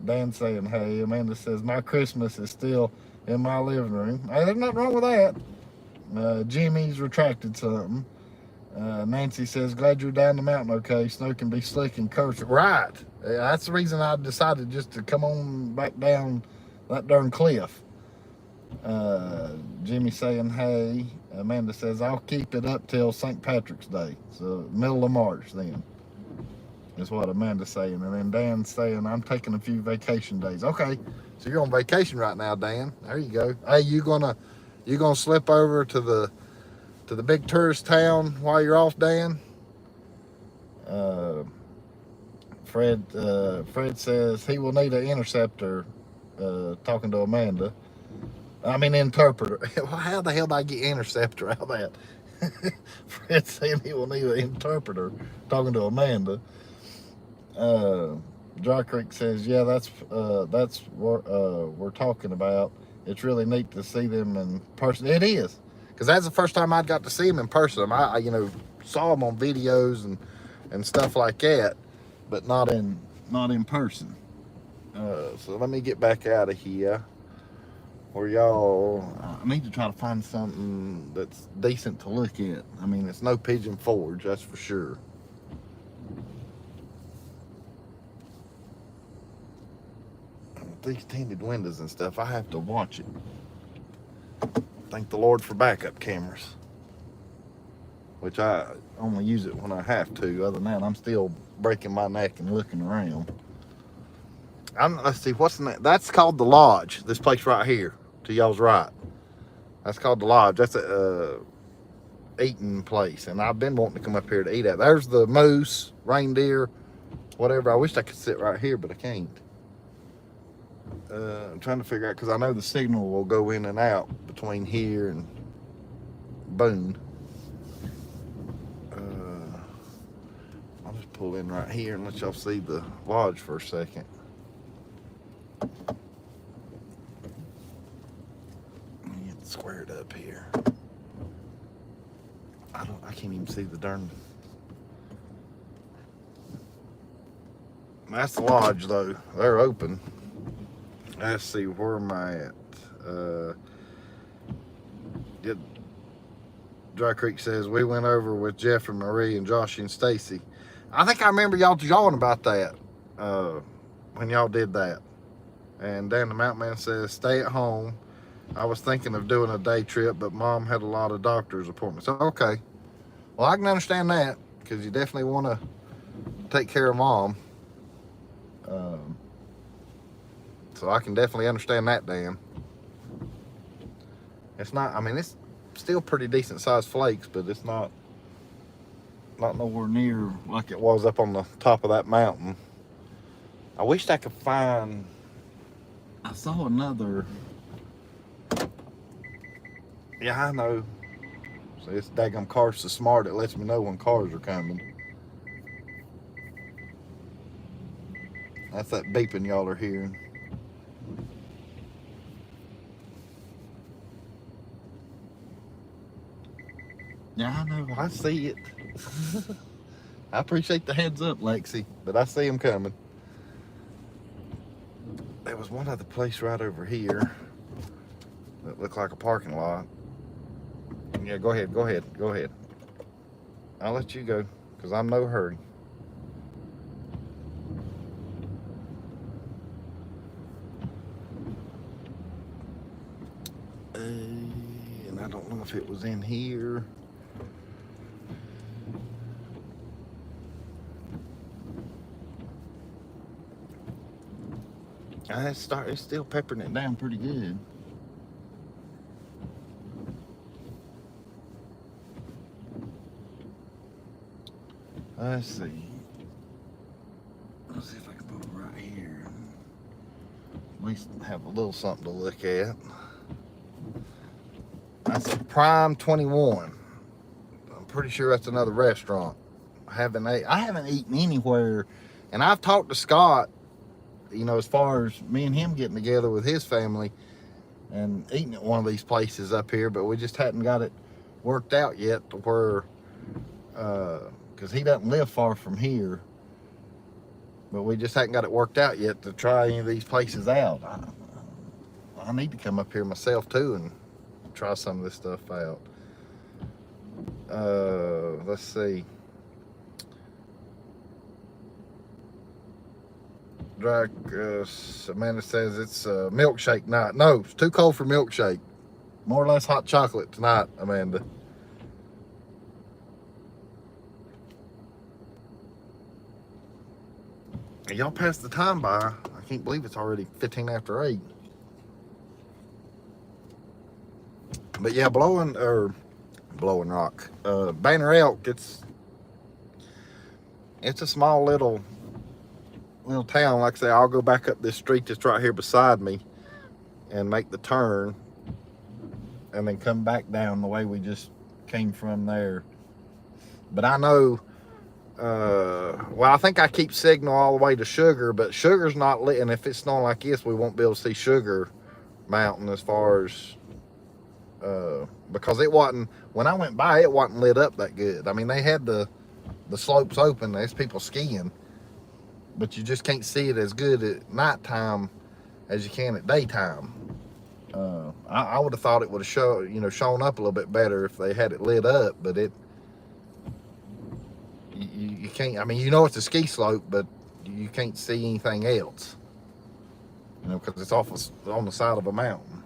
Dan saying hey. Amanda says my Christmas is still in my living room. Hey, there's nothing wrong with that. Jimmy's retracted something. Nancy says glad you're down the mountain okay. Snow can be slick and curse. Right. That's the reason I decided just to come on back down that darn cliff. Jimmy saying hey. Amanda says I'll keep it up till St. Patrick's Day, so middle of March then is what Amanda's saying. And then Dan's saying I'm taking a few vacation days. Okay, so you're on vacation right now, Dan. There you go. Hey, you gonna slip over to the big tourist town while you're off, Dan? Fred says he will need an interceptor. Talking to Amanda. I mean, interpreter. How the hell did I get interceptor out of that? Fred saying he will need an interpreter. Talking to Amanda. Dry Creek says, yeah, that's what we're talking about. It's really neat to see them in person. It is, because that's the first time I got to see them in person. I saw them on videos and stuff like that, but not in person. So let me get back out of here. Or y'all, I need to try to find something that's decent to look at. I mean, it's no Pigeon Forge, that's for sure. These tinted windows and stuff, I have to watch it. Thank the Lord for backup cameras, which I only use it when I have to. Other than that, I'm still breaking my neck and looking around. Let's see, what's the name? That's called the Lodge. This place right here, to y'all's right. That's called the Lodge. That's a eating place, and I've been wanting to come up here to eat at. There's the moose, reindeer, whatever. I wish I could sit right here, but I can't. I'm trying to figure out, because I know the signal will go in and out between here and Boone. I'll just pull in right here and let y'all see the lodge for a second. Let me get squared up here. I can't even see the darn. That's the lodge though. They're open. Let's see, where am I at? Dry Creek says we went over with Jeff and Marie and Josh and Stacy. I think I remember y'all jawing about that when y'all did that. And Dan the Mountain Man says stay at home. I was thinking of doing a day trip, but Mom had a lot of doctor's appointments. Okay, well I can understand that, because you definitely want to take care of Mom. So I can definitely understand that, Dan. It's not, I mean, it's still pretty decent sized flakes, but it's not nowhere near like it was up on the top of that mountain. I wished I could find, I saw another, yeah, I know. So this daggum car's so smart, it lets me know when cars are coming. That's that beeping y'all are hearing. Yeah, I know, I see it. I appreciate the heads up, Lexi, but I see them coming. There was one other place right over here that looked like a parking lot. Yeah, go ahead. I'll let you go, because I'm no hurry. And I don't know if it was in here. It's still peppering it down pretty good. Let's see. Let's see if I can put it right here. At least have a little something to look at. That's Prime 21. I'm pretty sure that's another restaurant. I haven't eaten anywhere, and I've talked to Scott, you know, as far as me and him getting together with his family and eating at one of these places up here, but we just hadn't got it worked out yet to where, because he doesn't live far from here, but we just hadn't got it worked out yet to try any of these places out. I need to come up here myself too and try some of this stuff out. Let's see. Amanda says it's a milkshake night. No, it's too cold for milkshake. More or less hot chocolate tonight, Amanda. Y'all passed the time by. I can't believe it's already 15 after 8. But yeah, Blowing Rock. Banner Elk, it's a small little town. Like I say, I'll go back up this street that's right here beside me and make the turn and then come back down the way we just came from there. But I know, well, I think I keep signal all the way to Sugar, but Sugar's not lit, and if it's snowing like this, we won't be able to see Sugar Mountain as far as, because it wasn't, when I went by, it wasn't lit up that good. I mean, they had the slopes open, there's people skiing, but you just can't see it as good at nighttime as you can at daytime. I would have thought it would have shown up a little bit better if they had it lit up, but you can't. I mean, you know it's a ski slope, but you can't see anything else, you know, because it's on the side of a mountain.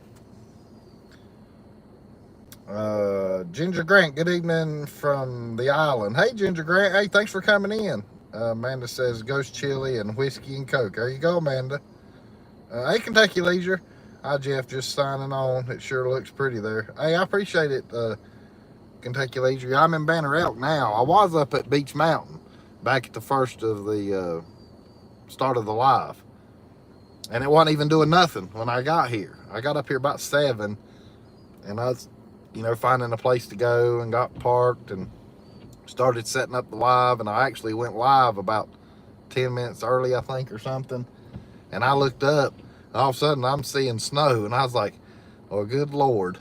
Ginger Grant, good evening from the island. Hey, Ginger Grant. Hey, thanks for coming in. Amanda says ghost chili and whiskey and Coke. There you go, Amanda. Hey, Kentucky Leisure. Hi, Jeff, just signing on. It sure looks pretty there. Hey, I appreciate it, Kentucky Leisure. I'm in Banner Elk now. I was up at Beech Mountain back at the first of the start of the live. And it wasn't even doing nothing when I got here. I got up here about 7, and I was, finding a place to go and got parked and started setting up the live, and I actually went live about 10 minutes early, I think, or something. And I looked up, and all of a sudden I'm seeing snow, and I was like, oh, good Lord.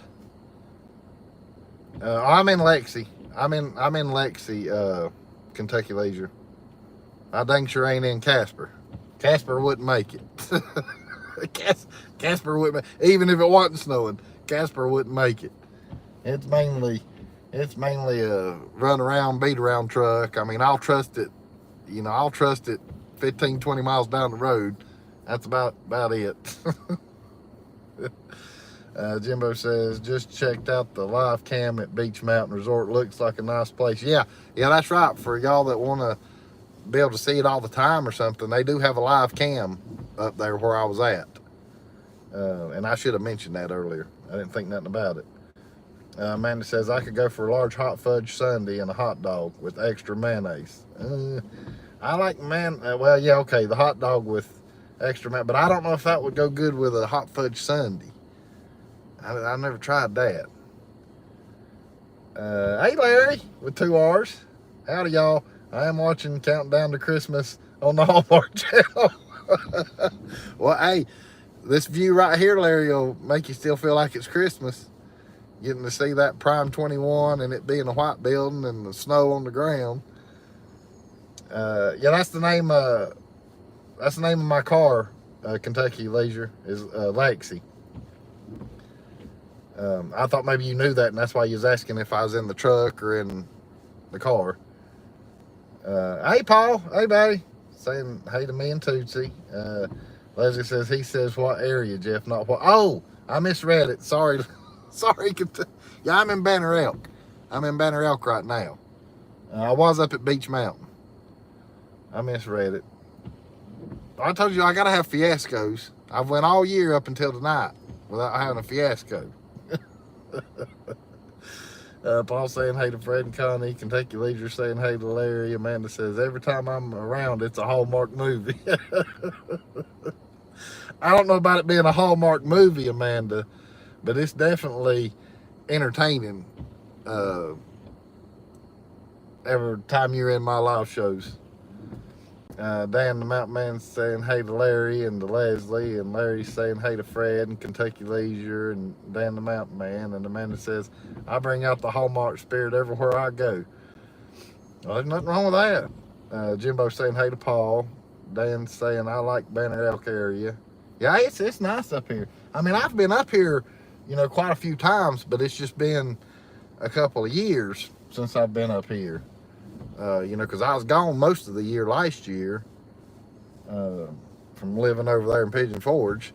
I'm in Lexi. I'm in Lexi, Kentucky Leisure. I dang sure ain't in Casper. Casper wouldn't make it. Casper wouldn't, even if it wasn't snowing, Casper wouldn't make it. It's mainly a run around, beat around truck. I mean, I'll trust it, 15, 20 miles down the road. That's about it. Jimbo says, just checked out the live cam at Beech Mountain Resort. Looks like a nice place. Yeah, that's right. For y'all that want to be able to see it all the time or something, they do have a live cam up there where I was at. And I should have mentioned that earlier. I didn't think nothing about it. Amanda says, I could go for a large hot fudge sundae and a hot dog with extra mayonnaise. I like well, yeah, okay, the hot dog with extra mayonnaise, but I don't know if that would go good with a hot fudge sundae. I never tried that. Hey, Larry, with 2 R's. Howdy, y'all. I am watching Countdown to Christmas on the Hallmark Channel. Well, hey, this view right here, Larry, will make you still feel like it's Christmas. Getting to see that Prime 21 and it being a white building and the snow on the ground. Yeah, that's the name of my car, Kentucky Leisure, is Lexi. I thought maybe you knew that, and that's why you was asking if I was in the truck or in the car. Hey, Paul. Hey, buddy. Saying hey to me and Tootsie. Leslie says, he says what area, Jeff, not what. Oh, I misread it. Sorry. Sorry. Yeah, I'm in Banner Elk. I'm in Banner Elk right now. I was up at Beech Mountain. I misread it. I told you I got to have fiascos. I've went all year up until tonight without having a fiasco. Paul saying hey to Fred and Connie. Kentucky Leisure saying hey to Larry. Amanda says, every time I'm around, it's a Hallmark movie. I don't know about it being a Hallmark movie, Amanda, but it's definitely entertaining every time you're in my live shows. Dan the Mountain Man saying hey to Larry and to Leslie, and Larry saying hey to Fred and Kentucky Leisure and Dan the Mountain Man, and Amanda says, I bring out the Hallmark spirit everywhere I go. Well, there's nothing wrong with that. Jimbo saying hey to Paul. Dan saying I like Banner Elk area. Yeah, it's nice up here. I mean, I've been up here, quite a few times, but it's just been a couple of years since I've been up here. Because I was gone most of the year last year from living over there in Pigeon Forge.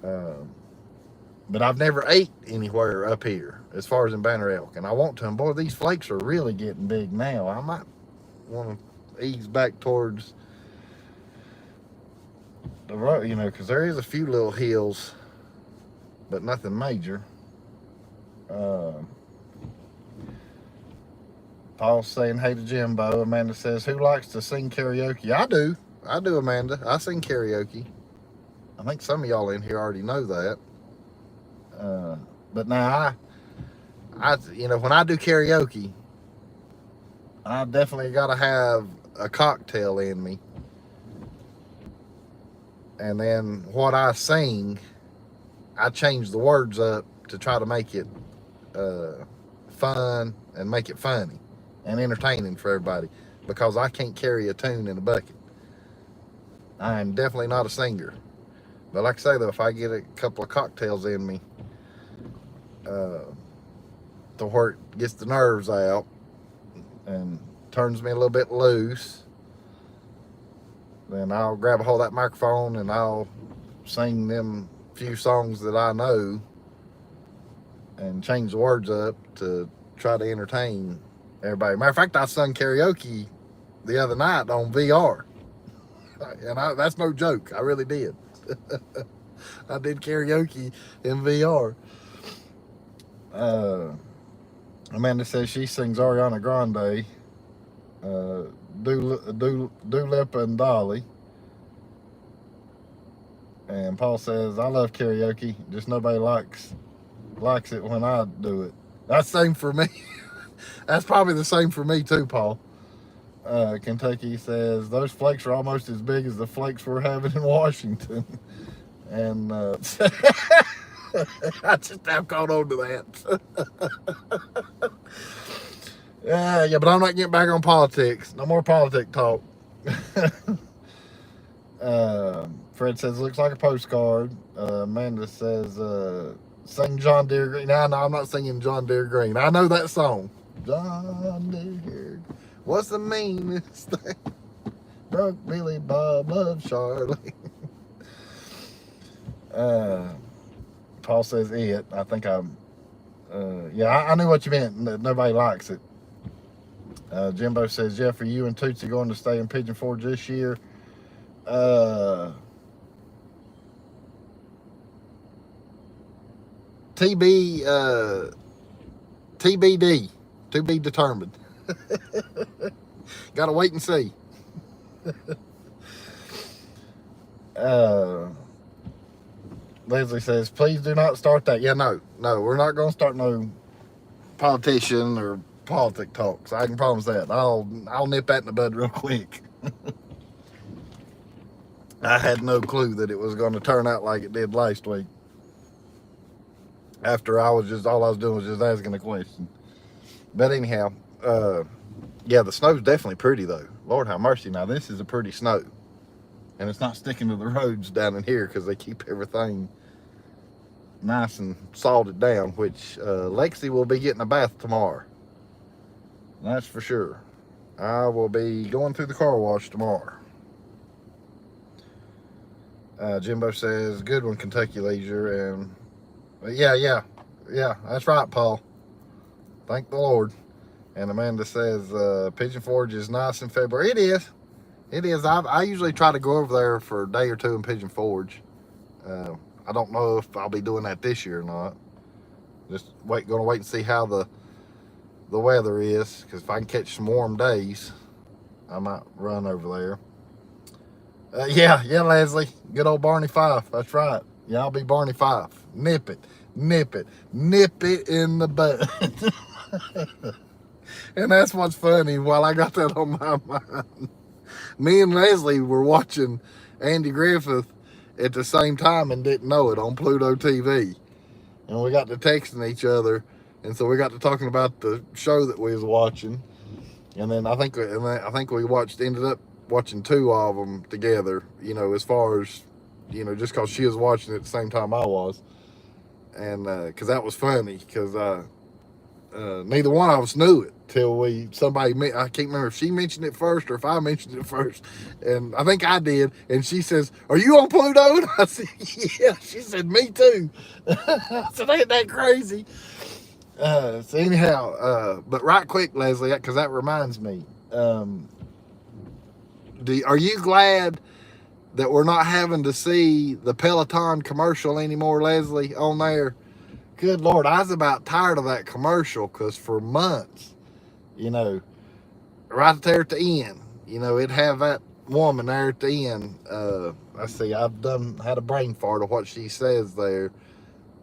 But I've never ate anywhere up here as far as in Banner Elk. And I want to. And boy, these flakes are really getting big now. I might want to ease back towards the road, because there is a few little hills, but nothing major. Paul's saying hey to Jimbo. Amanda says, who likes to sing karaoke? I do, Amanda. I sing karaoke. I think some of y'all in here already know that. But now I when I do karaoke, I definitely got to have a cocktail in me. And then what I sing, I change the words up to try to make it fun and make it funny and entertaining for everybody, because I can't carry a tune in a bucket. I am definitely not a singer. But like I say, though, if I get a couple of cocktails in me, to where it gets the nerves out and turns me a little bit loose, then I'll grab a hold of that microphone and I'll sing them few songs that I know and change the words up to try to entertain everybody. Matter of fact, I sung karaoke the other night on VR. And that's no joke. I really did. I did karaoke in VR. Amanda says she sings Ariana Grande, Dua Lipa and Dolly. And Paul says, I love karaoke, just nobody likes it when I do it. That's the same for me. That's probably the same for me too, Paul. Kentucky says, those flakes are almost as big as the flakes we're having in Washington. And I just have caught on to that. Yeah, but I'm not getting back on politics. No more politic talk. Fred says, looks like a postcard. Amanda says, sing John Deere Green. No, I'm not singing John Deere Green. I know that song. John Deere, what's the meanest thing? Broke Billy Bob loves Charlie. Paul says it. I think yeah, I knew what you meant. Nobody likes it. Jimbo says, Jeff, are you and Tootsie going to stay in Pigeon Forge this year? TBD, to be determined. Gotta wait and see. Leslie says, please do not start that. Yeah, no, we're not going to start no politician or politic talks. I can promise that. I'll nip that in the bud real quick. I had no clue that it was going to turn out like it did last week. After all I was doing was just asking a question. But anyhow, yeah, the snow's definitely pretty though. Lord have mercy. Now this is a pretty snow. And it's not sticking to the roads down in here because they keep everything nice and salted down, which Lexi will be getting a bath tomorrow. That's for sure. I will be going through the car wash tomorrow. Jimbo says, good one, Kentucky Leisure. And yeah, that's right, Paul. Thank the Lord. And Amanda says, Pigeon Forge is nice in February. It is. It is. I usually try to go over there for a day or two in Pigeon Forge. I don't know if I'll be doing that this year or not. Just gonna wait and see how the weather is. Because if I can catch some warm days, I might run over there. Yeah, Leslie. Good old Barney Fife. That's right. Yeah, I'll be Barney Fife. Nip it in the butt. And that's what's funny. While I got that on my mind, me and Leslie were watching Andy Griffith at the same time and didn't know it on Pluto TV. And we got to texting each other, and so we got to talking about the show that we was watching. And then I think we ended up watching two of them together. You know, as far as just because she was watching it at the same time I was, and because that was funny because neither one of us knew it till I can't remember if she mentioned it first or if I mentioned it first, and I think I did, and she says, are you on Pluto? And I said, yeah. She said, me too. I said, ain't that crazy? So anyhow, but right quick, Leslie, because that reminds me, are you glad that we're not having to see the Peloton commercial anymore, Leslie, on there? Good Lord, I was about tired of that commercial because for months, right there at the end, it'd have that woman there at the end. Let's see, I've had a brain fart of what she says there.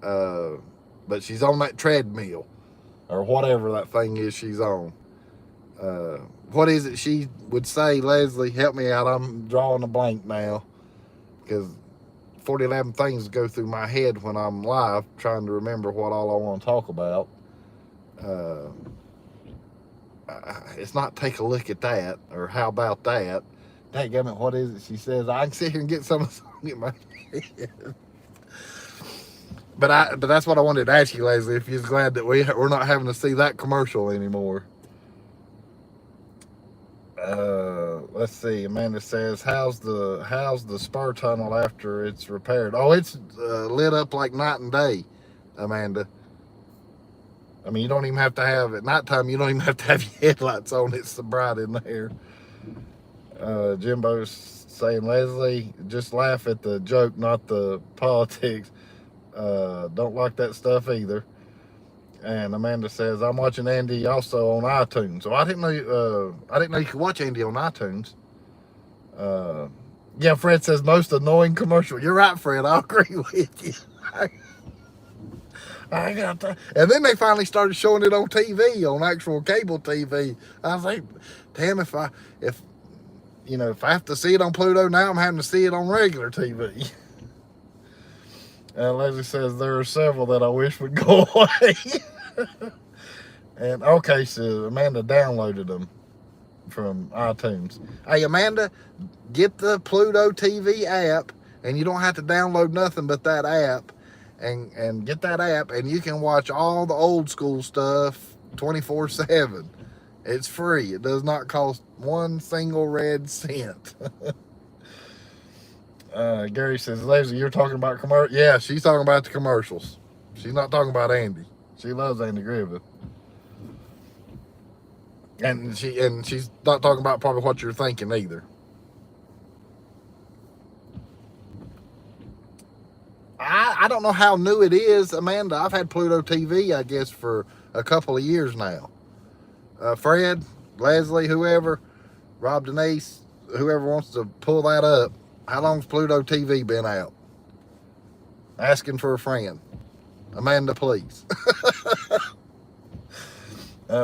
But she's on that treadmill or whatever that thing is she's on. What is it she would say, Leslie? Help me out. I'm drawing a blank now because 4011 things go through my head when I'm live trying to remember what all I want to talk about. It's not take a look at that or how about that. Dadgummit, what is it she says? I can sit here and get some of the song in my head. But that's what I wanted to ask you, Leslie, if you're glad that we're not having to see that commercial anymore. Let's see. Amanda says, how's the spur tunnel after it's repaired? Oh, it's lit up like night and day, Amanda. I mean, you don't even have to have at nighttime. You don't even have to have your headlights on. It's so bright in there. Jimbo's saying, Leslie, just laugh at the joke, not the politics. Don't like that stuff either. And Amanda says, I'm watching Andy also on iTunes. So I didn't know you could watch Andy on iTunes. Yeah, Fred says most annoying commercial. You're right, Fred. I agree with you. I got that. And then they finally started showing it on TV, on actual cable TV. I was like, damn, if I have to see it on Pluto now, I'm having to see it on regular TV. Leslie says there are several that I wish would go away. And okay, so Amanda downloaded them from iTunes. Hey, Amanda, get the Pluto TV app, and you don't have to download nothing but that app, and get that app, and you can watch all the old school stuff 24/7. It's free. It does not cost one single red cent. Gary says, Leslie, you're talking about commercials? Yeah, she's talking about the commercials. She's not talking about Andy. She loves Andy Griffith. And she's not talking about probably what you're thinking either. I don't know how new it is, Amanda. I've had Pluto TV, I guess, for a couple of years now. Fred, Leslie, whoever, Rob Denise, whoever wants to pull that up, how long's Pluto TV been out? Asking for a friend. Amanda, please.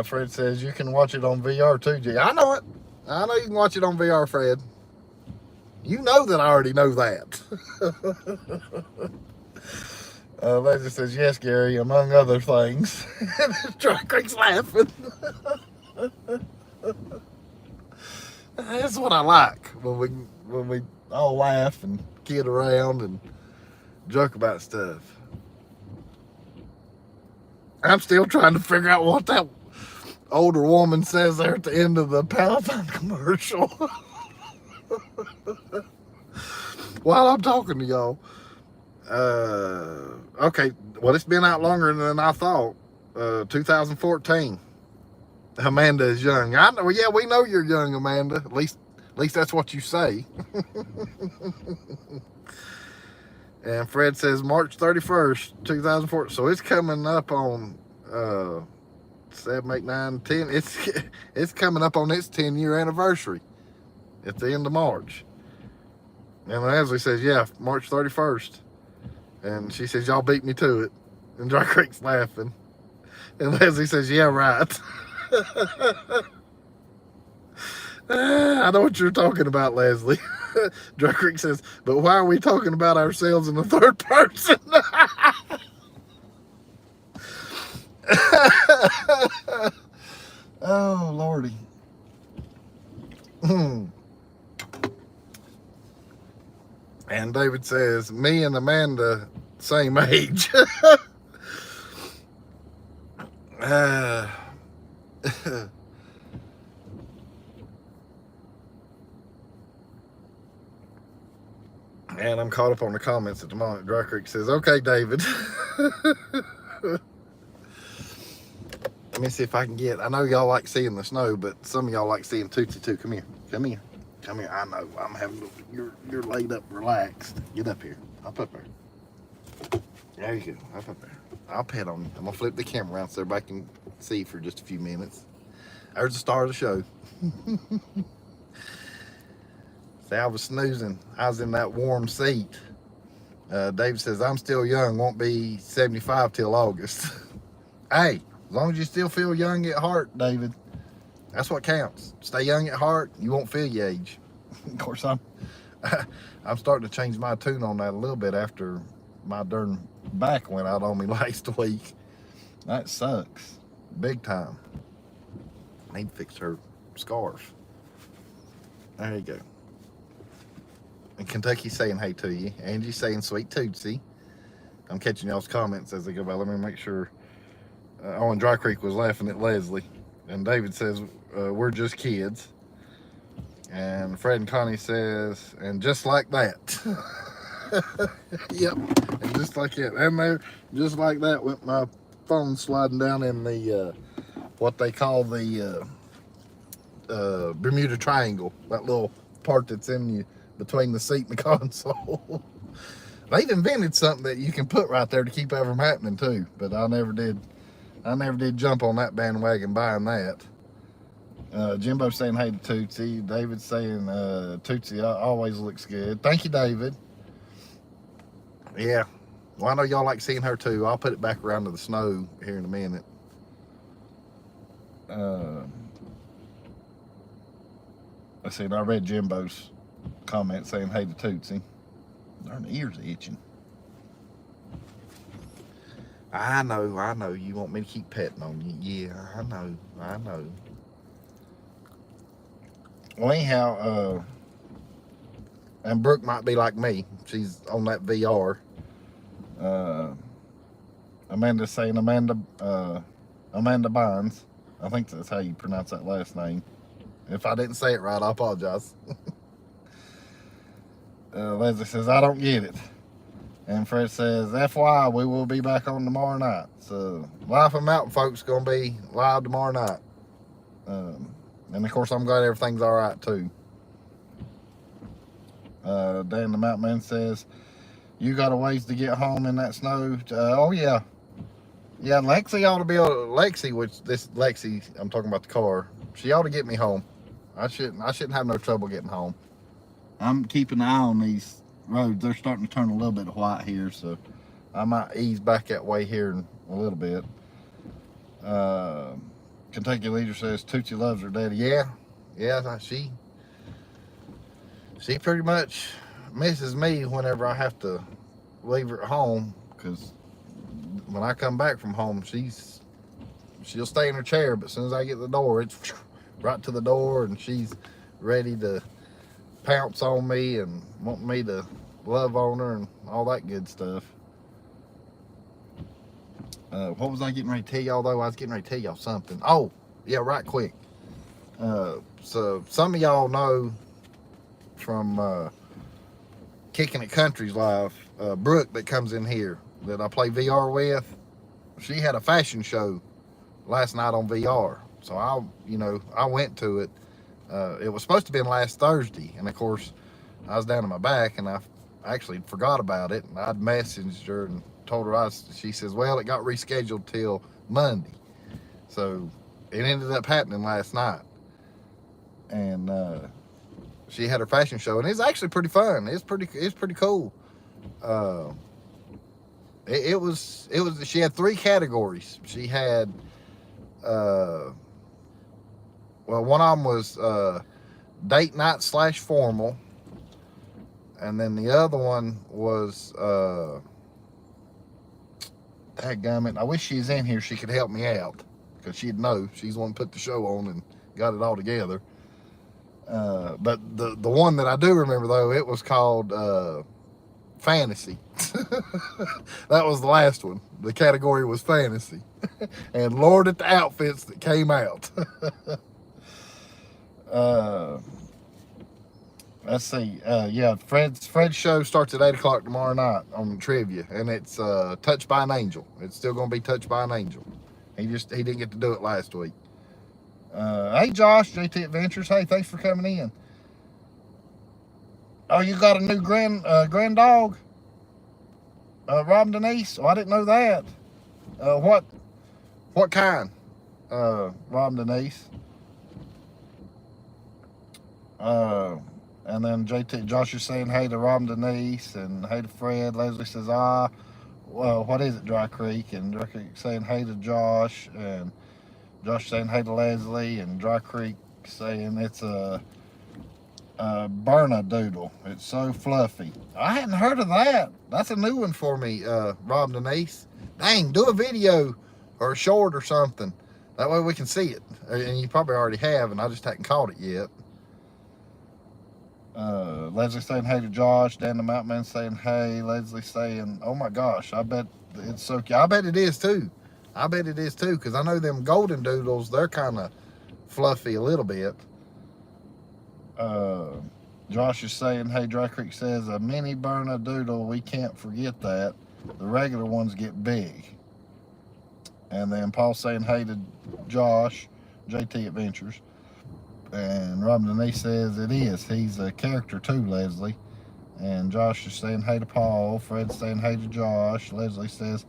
Fred says you can watch it on VR too, G. I know it. I know you can watch it on VR, Fred. You know that I already know that. Leslie says, yes, Gary, among other things. Dry Creek's laughing. That's what I like, when we all laugh and kid around and joke about stuff. I'm still trying to figure out what that older woman says there at the end of the Peloton commercial. While I'm talking to y'all. Okay, well, it's been out longer than I thought. 2014. Amanda is young. I know. Yeah, we know you're young, Amanda. At least that's what you say. And Fred says March 31st, 2004. So it's coming up on 7, 8, 9, 10. It's coming up on its 10-year anniversary at the end of March. And Leslie says, yeah, March 31st. And she says, y'all beat me to it. And Dry Creek's laughing. And Leslie says, yeah, right. I know what you're talking about, Leslie. Dry Creek says, but why are we talking about ourselves in the third person? Oh, Lordy. And David says, me and Amanda, same age. And I'm caught up on the comments at the moment. Dry Creek says, okay, David. Let me see if I can get, I know y'all like seeing the snow, but some of y'all like seeing Tootsie too. Come here. Come here. Come here. I know. I'm having, you're laid up, relaxed. Get up here. Up there. There you go. Up there. I'll pet on you. I'm going to flip the camera around so everybody can see for just a few minutes. There's the star of the show. See, I was snoozing. I was in that warm seat. David says, I'm still young. Won't be 75 till August. Hey, as long as you still feel young at heart, David, that's what counts. Stay young at heart. You won't feel your age. Of course, I'm starting to change my tune on that a little bit after my darn back went out on me last week. That sucks. Big time. I need to fix her scarf. There you go. And Kentucky's saying hey to you. Angie's saying sweet Tootsie. I'm catching y'all's comments as they go by. Let me make sure. And Dry Creek was laughing at Leslie. And David says, we're just kids. And Fred and Connie says, and just like that. Yep. And just like that. And there, just like that, went my phone sliding down in the, what they call the Bermuda Triangle. That little part that's in you between the seat and the console. They've invented something that you can put right there to keep that from happening too, but I never did jump on that bandwagon buying that. Jimbo's saying hey to Tootsie. David's saying Tootsie always looks good. Thank you, David. Yeah, well, I know y'all like seeing her too. I'll put it back around to the snow here in a minute. Let's see, I read Jimbo's comment saying hey to Tootsie. Darn, the ears are itching. I know. You want me to keep petting on you. Yeah, I know. Well, anyhow, and Brooke might be like me. She's on that VR. Amanda's saying Amanda Bynes. I think that's how you pronounce that last name. If I didn't say it right, I apologize. Leslie says, I don't get it. And Fred says, FYI, we will be back on tomorrow night. So, Life of Mountain Folks going to be live tomorrow night. And of course, I'm glad everything's all right too. Dan the Mountain Man says, You got a ways to get home in that snow. Oh yeah, yeah. Lexi ought to be able. Lexi, which this Lexi, I'm talking about the car. She ought to get me home. I shouldn't. I shouldn't have no trouble getting home. I'm keeping an eye on these roads. They're starting to turn a little bit white here, so I might ease back that way here in a little bit. Kentucky Leader says Tootsie loves her daddy. Yeah, yeah. She pretty much misses me whenever I have to leave her at home, because when I come back from home, she'll stay in her chair, but as soon as I get to the door, it's right to the door, and she's ready to pounce on me and want me to love on her and all that good stuff. What was I getting ready to tell y'all though? I was getting ready to tell y'all something. Oh, yeah, right quick. So some of y'all know from Kicking It Country's Live, Brooke that comes in here that I play VR with. She had a fashion show last night on VR. So I went to it. It was supposed to be last Thursday, and of course I was down in my back, and I actually forgot about it. And I'd messaged her and told her she says, well, it got rescheduled till Monday. So it ended up happening last night. And she had her fashion show, and it's actually pretty fun. It's pretty cool. She had 3 categories. She had one of them was date night / formal, and then the other one was dadgummit, I wish she's in here. She could help me out, because she'd know. She's the one who put the show on and got it all together. But the one that I do remember though, it was called fantasy. That was the last one. The category was fantasy. And Lord at the outfits that came out. Let's see. Yeah, Fred's show starts at 8 o'clock tomorrow night on trivia, and it's Touched by an Angel. It's still gonna be Touched by an Angel. He didn't get to do it last week. Hey Josh, JT Adventures. Hey, thanks for coming in. Oh, you got a new grand dog? Rob Denise? Oh, I didn't know that. What kind? Rob Denise. And then Josh is saying hey to Rob Denise, and hey to Fred. Leslie says, well, what is it, Dry Creek? And Dry Creek saying hey to Josh, and Josh saying hey to Leslie, and Dry Creek saying it's a Bernadoodle. It's so fluffy. I hadn't heard of that. That's a new one for me, Rob Denise. Dang, do a video or a short or something. That way we can see it. And you probably already have, and I just haven't caught it yet. Leslie saying hey to Josh. Dan the Mountain Man saying hey. Leslie saying, oh my gosh, I bet it's so cute. I bet it is too. I bet it is too, because I know them golden doodles, they're kind of fluffy a little bit. Josh is saying, hey, Dry Creek says, a mini Bernadoodle, we can't forget that. The regular ones get big. And then Paul saying, hey to Josh, JT Adventures. And Robin Denise says, it is. He's a character too, Leslie. And Josh is saying, hey to Paul. Fred's saying, hey to Josh. Leslie says,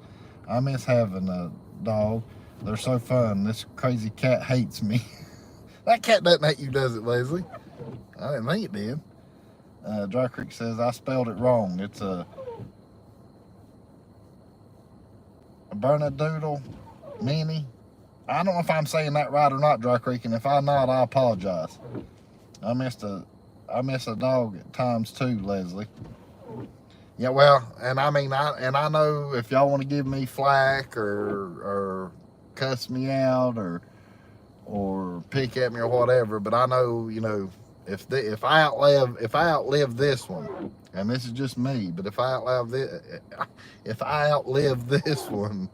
I miss having a dog. They're so fun. This crazy cat hates me. That cat doesn't hate you, does it, Leslie? I didn't think it did. Dry Creek says, I spelled it wrong. It's a Bernadoodle mini. I don't know if I'm saying that right or not, Dry Creek, and if I'm not, I apologize. I miss a dog at times too, Leslie. Yeah, well, and I mean, I know if y'all want to give me flack or cuss me out or pick at me or whatever, but I know, if I outlive this one, and this is just me, but if I outlive this one,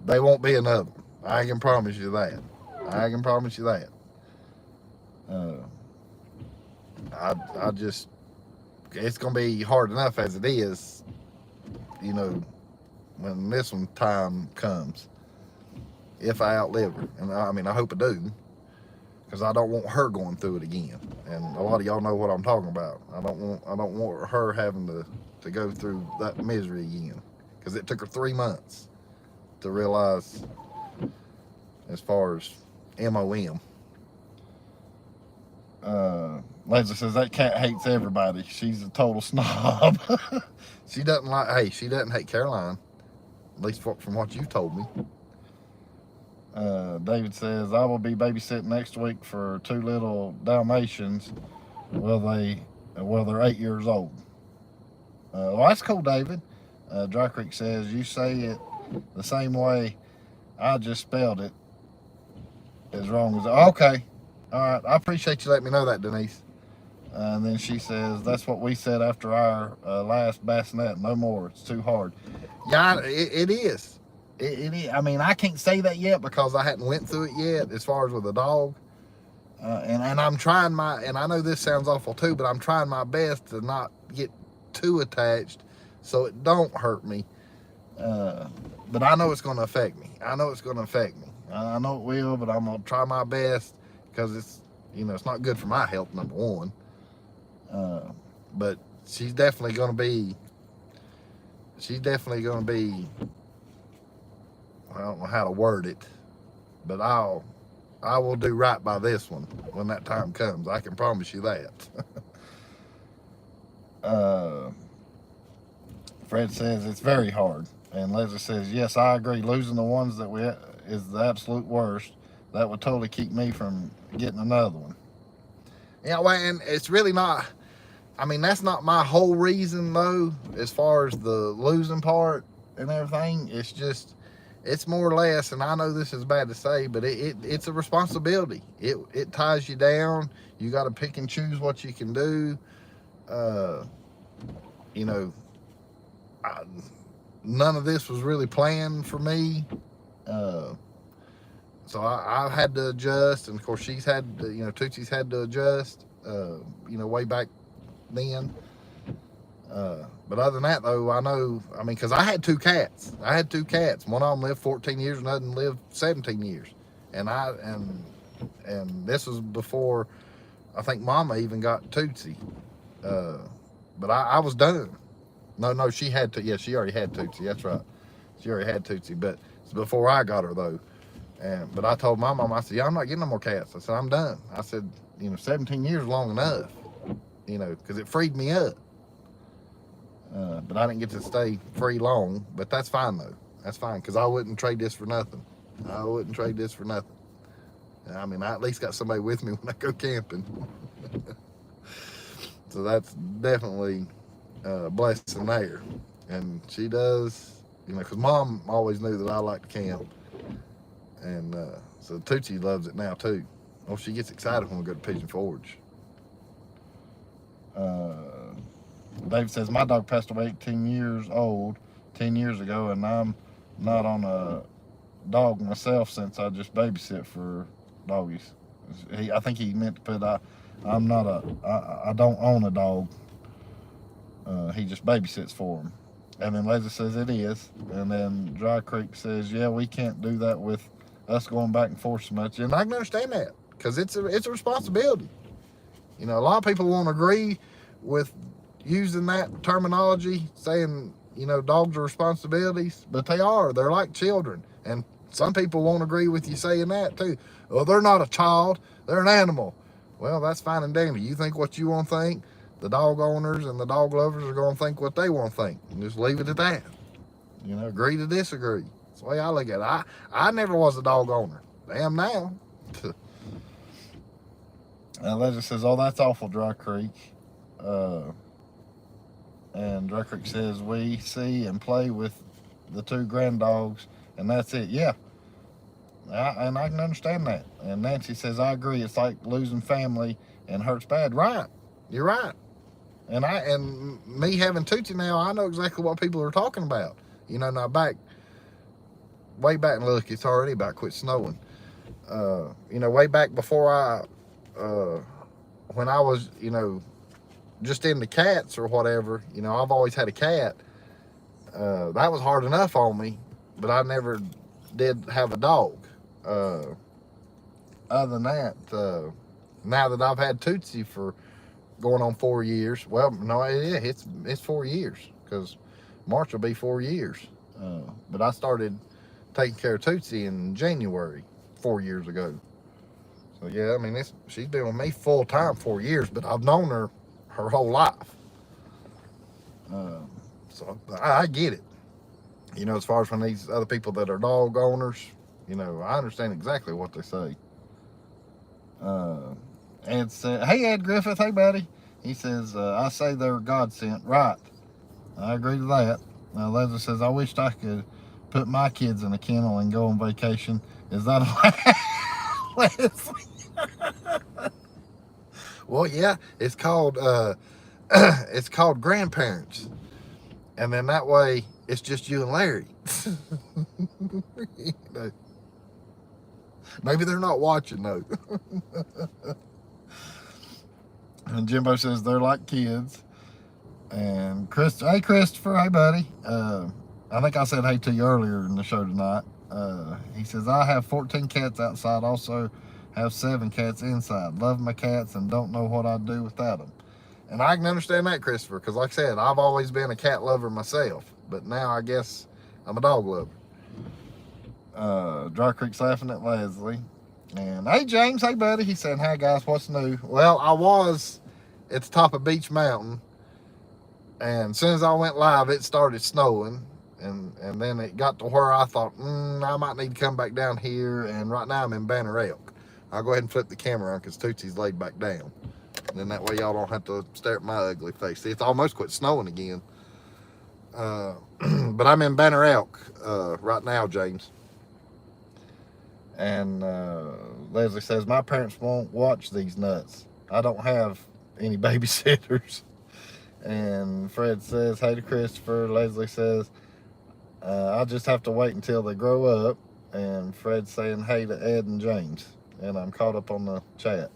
there won't be another. I can promise you that. I just, it's gonna be hard enough as it is, when this one time comes, if I outlive her, and I mean, I hope I do. because I don't want her going through it again. And a lot of y'all know what I'm talking about. I don't want her having to go through that misery again, because it took her 3 months to realize as far as MOM. Leslie says that cat hates everybody. She's a total snob. She doesn't hate Caroline, at least from what you've told me. David says, I will be babysitting next week for 2 little Dalmatians. Well, they're 8 years old. Well, that's cool, David. Dry Creek says, you say it the same way I just spelled it, as wrong as... Okay. All right. I appreciate you letting me know that, Denise. And then she says, that's what we said after our last bassinet. No more. It's too hard. Yeah, it is. It is. I mean, I can't say that yet because I hadn't went through it yet as far as with a dog. And I'm trying and I know this sounds awful too, but I'm trying my best to not get too attached so it don't hurt me. But I know it's going to affect me. I know it's going to affect me. I know it will, but I'm going to try my best because it's, it's not good for my health, number one. But she's definitely going to be, I don't know how to word it, but I will do right by this one when that time comes. I can promise you that. Fred says it's very hard. And Leslie says, yes, I agree. Losing the ones that is the absolute worst. That would totally keep me from getting another one. Yeah, well, and it's really not, I mean, that's not my whole reason, though, as far as the losing part and everything. It's just, it's more or less, and I know this is bad to say, but it's a responsibility. It ties you down. You got to pick and choose what you can do. None of this was really planned for me. So I had to adjust, and of course she's had to, Tootsie's had to adjust, way back then. But other than that, though, I mean, because I had 2 cats. One of them lived 14 years, another one lived 17 years. And this was before, I think Mama even got Tootsie. But I was done. No, she had to. Yeah, she already had Tootsie. That's right. She already had Tootsie, but it's before I got her, though. But I told my mom, I said, yeah, I'm not getting no more cats. I said, I'm done. I said, 17 years is long enough, because it freed me up. But I didn't get to stay free long. But that's fine, though. That's fine, because I wouldn't trade this for nothing. I mean, I at least got somebody with me when I go camping. So that's definitely a blessing there. And she does, because Mom always knew that I liked to camp. And so Tootsie loves it now, too. Oh, she gets excited when we go to Pigeon Forge. Dave says, my dog passed away 18 years old 10 years ago, and I'm not on a dog myself since I just babysit for doggies. I think he meant to put, I don't own a dog. He just babysits for him. And then Leslie says it is. And then Dry Creek says, yeah, we can't do that with us going back and forth so much. And I can understand that, because it's a responsibility. A lot of people won't agree with using that terminology, saying, dogs are responsibilities, but they are. They're like children. And some people won't agree with you saying that, too. Well, they're not a child. They're an animal. Well, that's fine and dandy. You think what you want to think. The dog owners and the dog lovers are going to think what they want to think. And just leave it at that. Agree to disagree. That's the way I look at it. I never was a dog owner. I am now. Leslie says, oh, that's awful, Dry Creek. And Dry Creek says, we see and play with the 2 grand dogs, and that's it. Yeah. And I can understand that. And Nancy says, I agree. It's like losing family and hurts bad. Right. You're right. And me having Tootsie now, I know exactly what people are talking about. Now way back, look, it's already about quit snowing. Way back before when I was, just into cats or whatever, I've always had a cat. That was hard enough on me, but I never did have a dog. other than that, now that I've had Tootsie for going on 4 years, well, no, yeah, it's 4 years because March will be 4 years. But I started taking care of Tootsie in January 4 years ago. So yeah, I mean, she's been with me full time 4 years, but I've known her whole life. So I get it. You know, as far as when these other people that are dog owners, you know, I understand exactly what they say. Ed said, hey, Ed Griffith, hey, buddy. He says, I say they're God sent. Right. I agree to that. Leslie says, I wished I could put my kids in a kennel and go on vacation. Is that allowed? Leslie? Well, yeah, it's called it's called grandparents. And then that way, it's just you and Larry. You know, maybe they're not watching, though. And Jimbo says they're like kids. And hey, Christopher, hey, buddy. I think I said hey to you earlier in the show tonight. He says, I have 14 cats outside, also have 7 cats inside. Love my cats and don't know what I'd do without them. And I can understand that, Christopher, because like I said, I've always been a cat lover myself. But now I guess I'm a dog lover. Dry Creek's laughing at Leslie. And hey, James, hey, buddy. He said, hey, guys, what's new? Well, I was at the top of Beech Mountain. And as soon as I went live, it started snowing. And then it got to where I thought, I might need to come back down here. And right now I'm in Banner Elk. I'll go ahead and flip the camera on because Tootsie's laid back down. And then that way y'all don't have to stare at my ugly face. See, it's almost quit snowing again. But I'm in Banner Elk right now, James. And Leslie says, my parents won't watch these nuts. I don't have any babysitters. And Fred says, hey to Christopher. Leslie says, I'll just have to wait until they grow up. And Fred's saying, hey to Ed and James. And I'm caught up on the chat.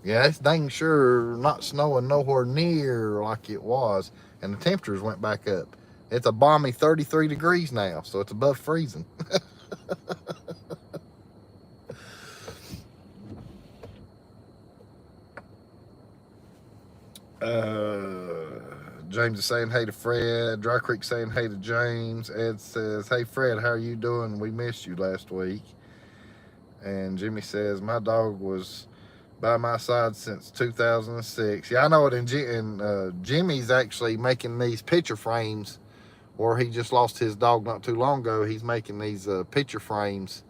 Yeah, it's dang sure not snowing nowhere near like it was. And the temperatures went back up. It's a balmy 33 degrees now, so it's above freezing. James is saying hey to Fred. Dry Creek saying hey to James. Ed says, hey Fred, how are you doing? We missed you last week. And Jimmy says, my dog was by my side since 2006. Yeah, I know it. And Jimmy's actually making these picture frames, or he just lost his dog not too long ago. He's making these picture frames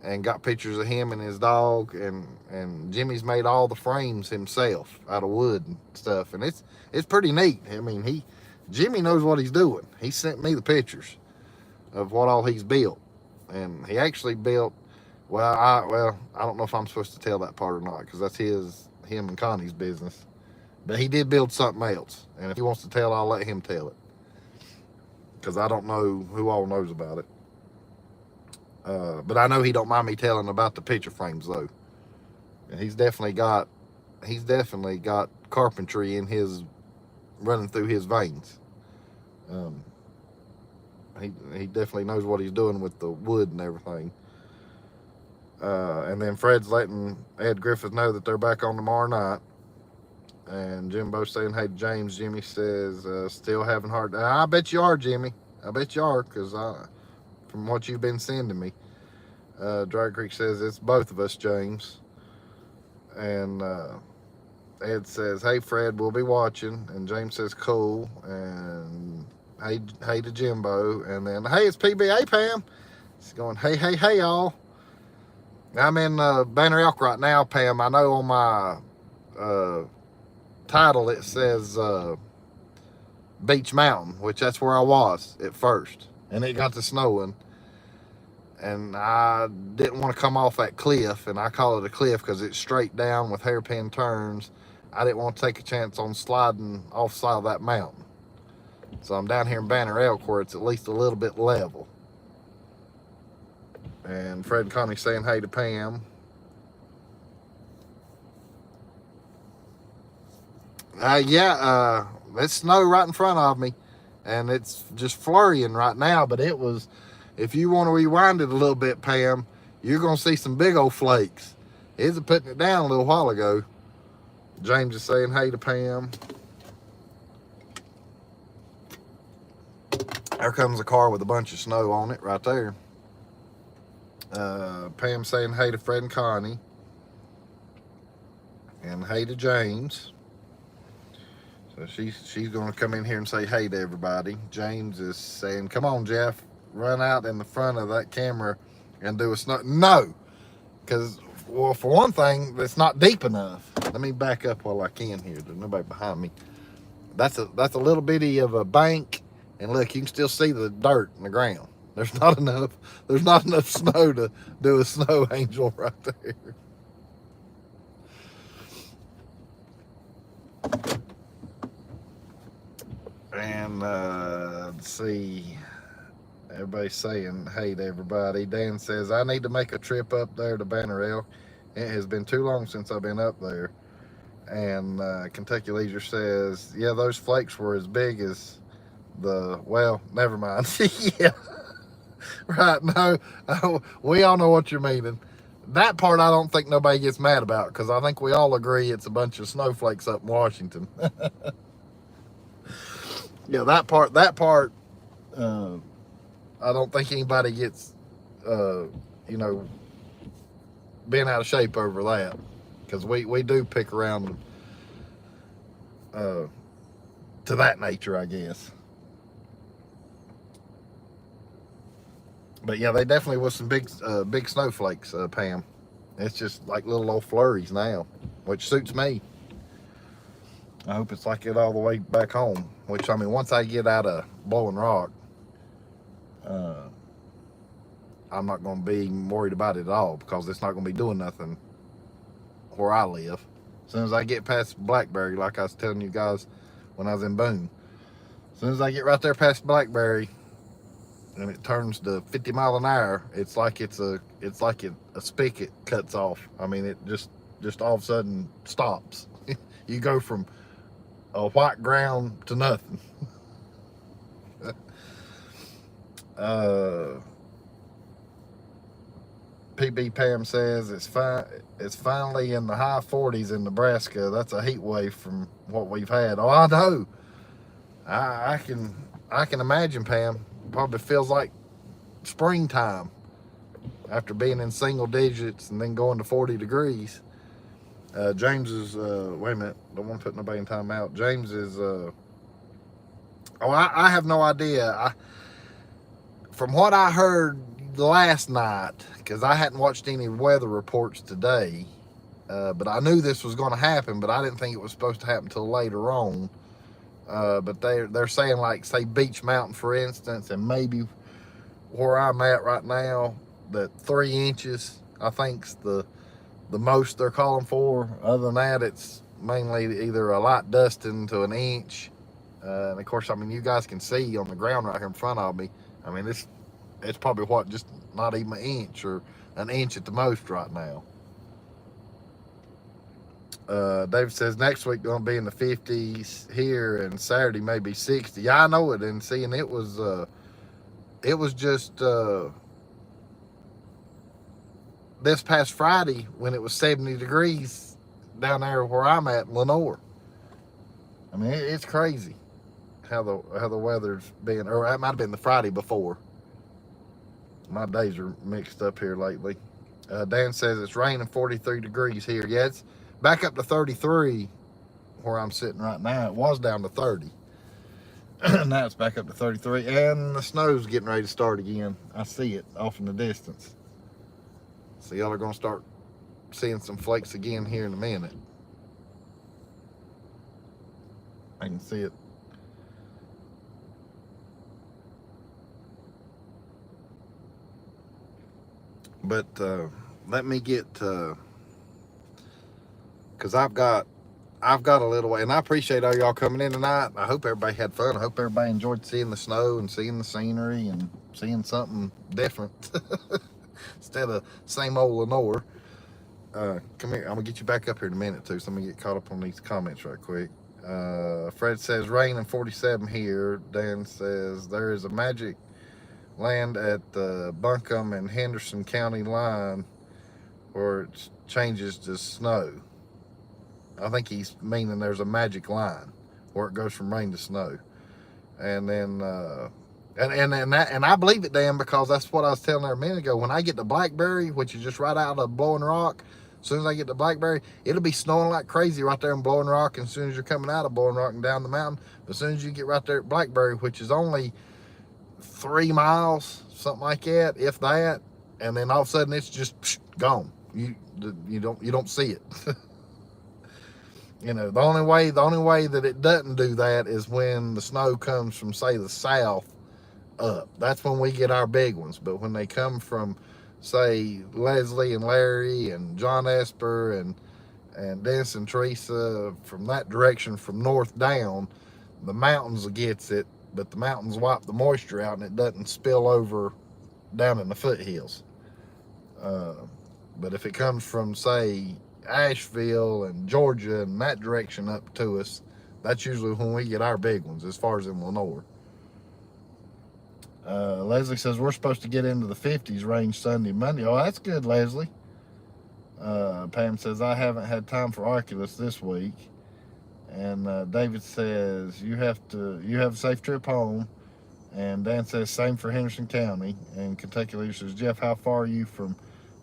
and got pictures of him and his dog. And Jimmy's made all the frames himself out of wood and stuff. And it's pretty neat. I mean, Jimmy knows what he's doing. He sent me the pictures of what all he's built. And he actually built, I don't know if I'm supposed to tell that part or not, because that's him and Connie's business. But he did build something else. And if he wants to tell, I'll let him tell it. Because I don't know who all knows about it. But I know he don't mind me telling about the picture frames, though. And he's definitely got carpentry in running through his veins. He definitely knows what he's doing with the wood and everything. And then Fred's letting Ed Griffith know that they're back on tomorrow night. And Jimbo's saying, hey, James. Jimmy says, still having hard time. I bet you are, Jimmy. I bet you are, because from what you've been sending me. Dry Creek says, it's both of us, James. And Ed says, hey, Fred, we'll be watching. And James says, cool. And hey to Jimbo. And then, hey, it's PB. Hey, Pam. He's going, hey, y'all. I'm in Banner Elk right now, Pam. I know on my title it says Beech Mountain, which that's where I was at first. And it got to snowing. And I didn't want to come off that cliff, and I call it a cliff because it's straight down with hairpin turns. I didn't want to take a chance on sliding off the side of that mountain. So I'm down here in Banner Elk where it's at least a little bit level. And Fred and Connie saying hey to Pam. It's snow right in front of me. And it's just flurrying right now. But it was, if you want to rewind it a little bit, Pam, you're going to see some big old flakes. Is putting it down a little while ago. James is saying hey to Pam. There comes a car with a bunch of snow on it right there. Pam saying hey to Fred and Connie. And hey to James. So she's going to come in here and say hey to everybody. James is saying, come on, Jeff, run out in the front of that camera and do a snow. No, because, well, for one thing, it's not deep enough. Let me back up while I can here. There's nobody behind me. That's a little bitty of a bank, and look, you can still see the dirt in the ground. There's not enough snow to do a snow angel right there. And let's see, everybody's saying hey to everybody. Dan says, I need to make a trip up there to Banner Elk. It has been too long since I've been up there. And Kentucky Leisure says, yeah, those flakes were as big as the, well, never mind. Yeah, right, no, we all know what you're meaning. That part I don't think nobody gets mad about, because I think we all agree it's a bunch of snowflakes up in Washington. Yeah, that part, I don't think anybody gets, you know, bent out of shape over that, because we do pick around to that nature, I guess. But yeah, they definitely was some big snowflakes, Pam. It's just like little old flurries now, which suits me. I hope it's like it all the way back home. Which, I mean, once I get out of Blowing Rock, I'm not going to be worried about it at all, because it's not going to be doing nothing where I live. As soon as I get past Blackberry, like I was telling you guys when I was in Boone, as soon as I get right there past Blackberry, and it turns to 50 miles an hour, it's like a spigot cuts off. I mean, it just all of a sudden stops. You go from a white ground to nothing. PB Pam says it's finally in the high 40s in Nebraska. That's a heat wave from what we've had. Oh, I know. I can imagine, Pam. Probably feels like springtime after being in single digits and then going to 40 degrees. James is, wait a minute, don't want to put nobody in timeout. James is, I have no idea. From what I heard last night, because I hadn't watched any weather reports today, but I knew this was going to happen, but I didn't think it was supposed to happen until later on. But they're saying, like, say Beech Mountain, for instance, and maybe where I'm at right now, that 3 inches, I think's the most they're calling for. Other than that, it's mainly either a light dusting to 1 inch. And of course, I mean, you guys can see on the ground right here in front of me. I mean, it's probably what, just not even 1 inch or 1 inch at the most right now. David says next week going to be in the 50s here, and Saturday maybe 60. Yeah, I know it. And seeing it was just this past Friday when it was 70 degrees down there where I'm at in Lenore. I mean, it's crazy how the weather's been, or it might have been the Friday before. My days are mixed up here lately. Dan says it's raining 43 degrees here. Yeah, it's back up to 33 where I'm sitting right now. It was down to 30. Now it's back up to 33, and the snow's getting ready to start again. I see it off in the distance. So y'all are going to start seeing some flakes again here in a minute. I can see it. But let me get, because I've got a little way, and I appreciate all y'all coming in tonight. I hope everybody had fun. I hope everybody enjoyed seeing the snow and seeing the scenery and seeing something different instead of same old Lenore. Come here. I'm gonna get you back up here in a minute too. So let me get caught up on these comments right quick. Fred says rain and 47 here. Dan says there is a magic land at the Buncombe and Henderson County line where it changes to snow. I think he's meaning there's a magic line where it goes from rain to snow. And then and I believe it, Dan, because that's what I was telling her a minute ago. When I get to Blackberry, which is just right out of Blowing Rock, as soon as I get to Blackberry, it'll be snowing like crazy right there in Blowing Rock. And as soon as you're coming out of Blowing Rock and down the mountain, but as soon as you get right there at Blackberry, which is only 3 miles, something like that, if that, and then all of a sudden it's just gone. You don't see it. You know, the only way that it doesn't do that is when the snow comes from, say, the south up. That's when we get our big ones. But when they come from, say, Leslie and Larry and John Esper and Dennis and Teresa, from that direction, from north down, the mountains gets it, but the mountains wipe the moisture out and it doesn't spill over down in the foothills. But if it comes from, say, Asheville and Georgia and that direction up to us, that's usually when we get our big ones, as far as in Lenore. Leslie says we're supposed to get into the 50s range Sunday, Monday. Oh, that's good, Leslie. Pam says I haven't had time for Oculus this week. And David says you have a safe trip home. And Dan says same for Henderson County. And Kentucky Leader says, Jeff, how far are you from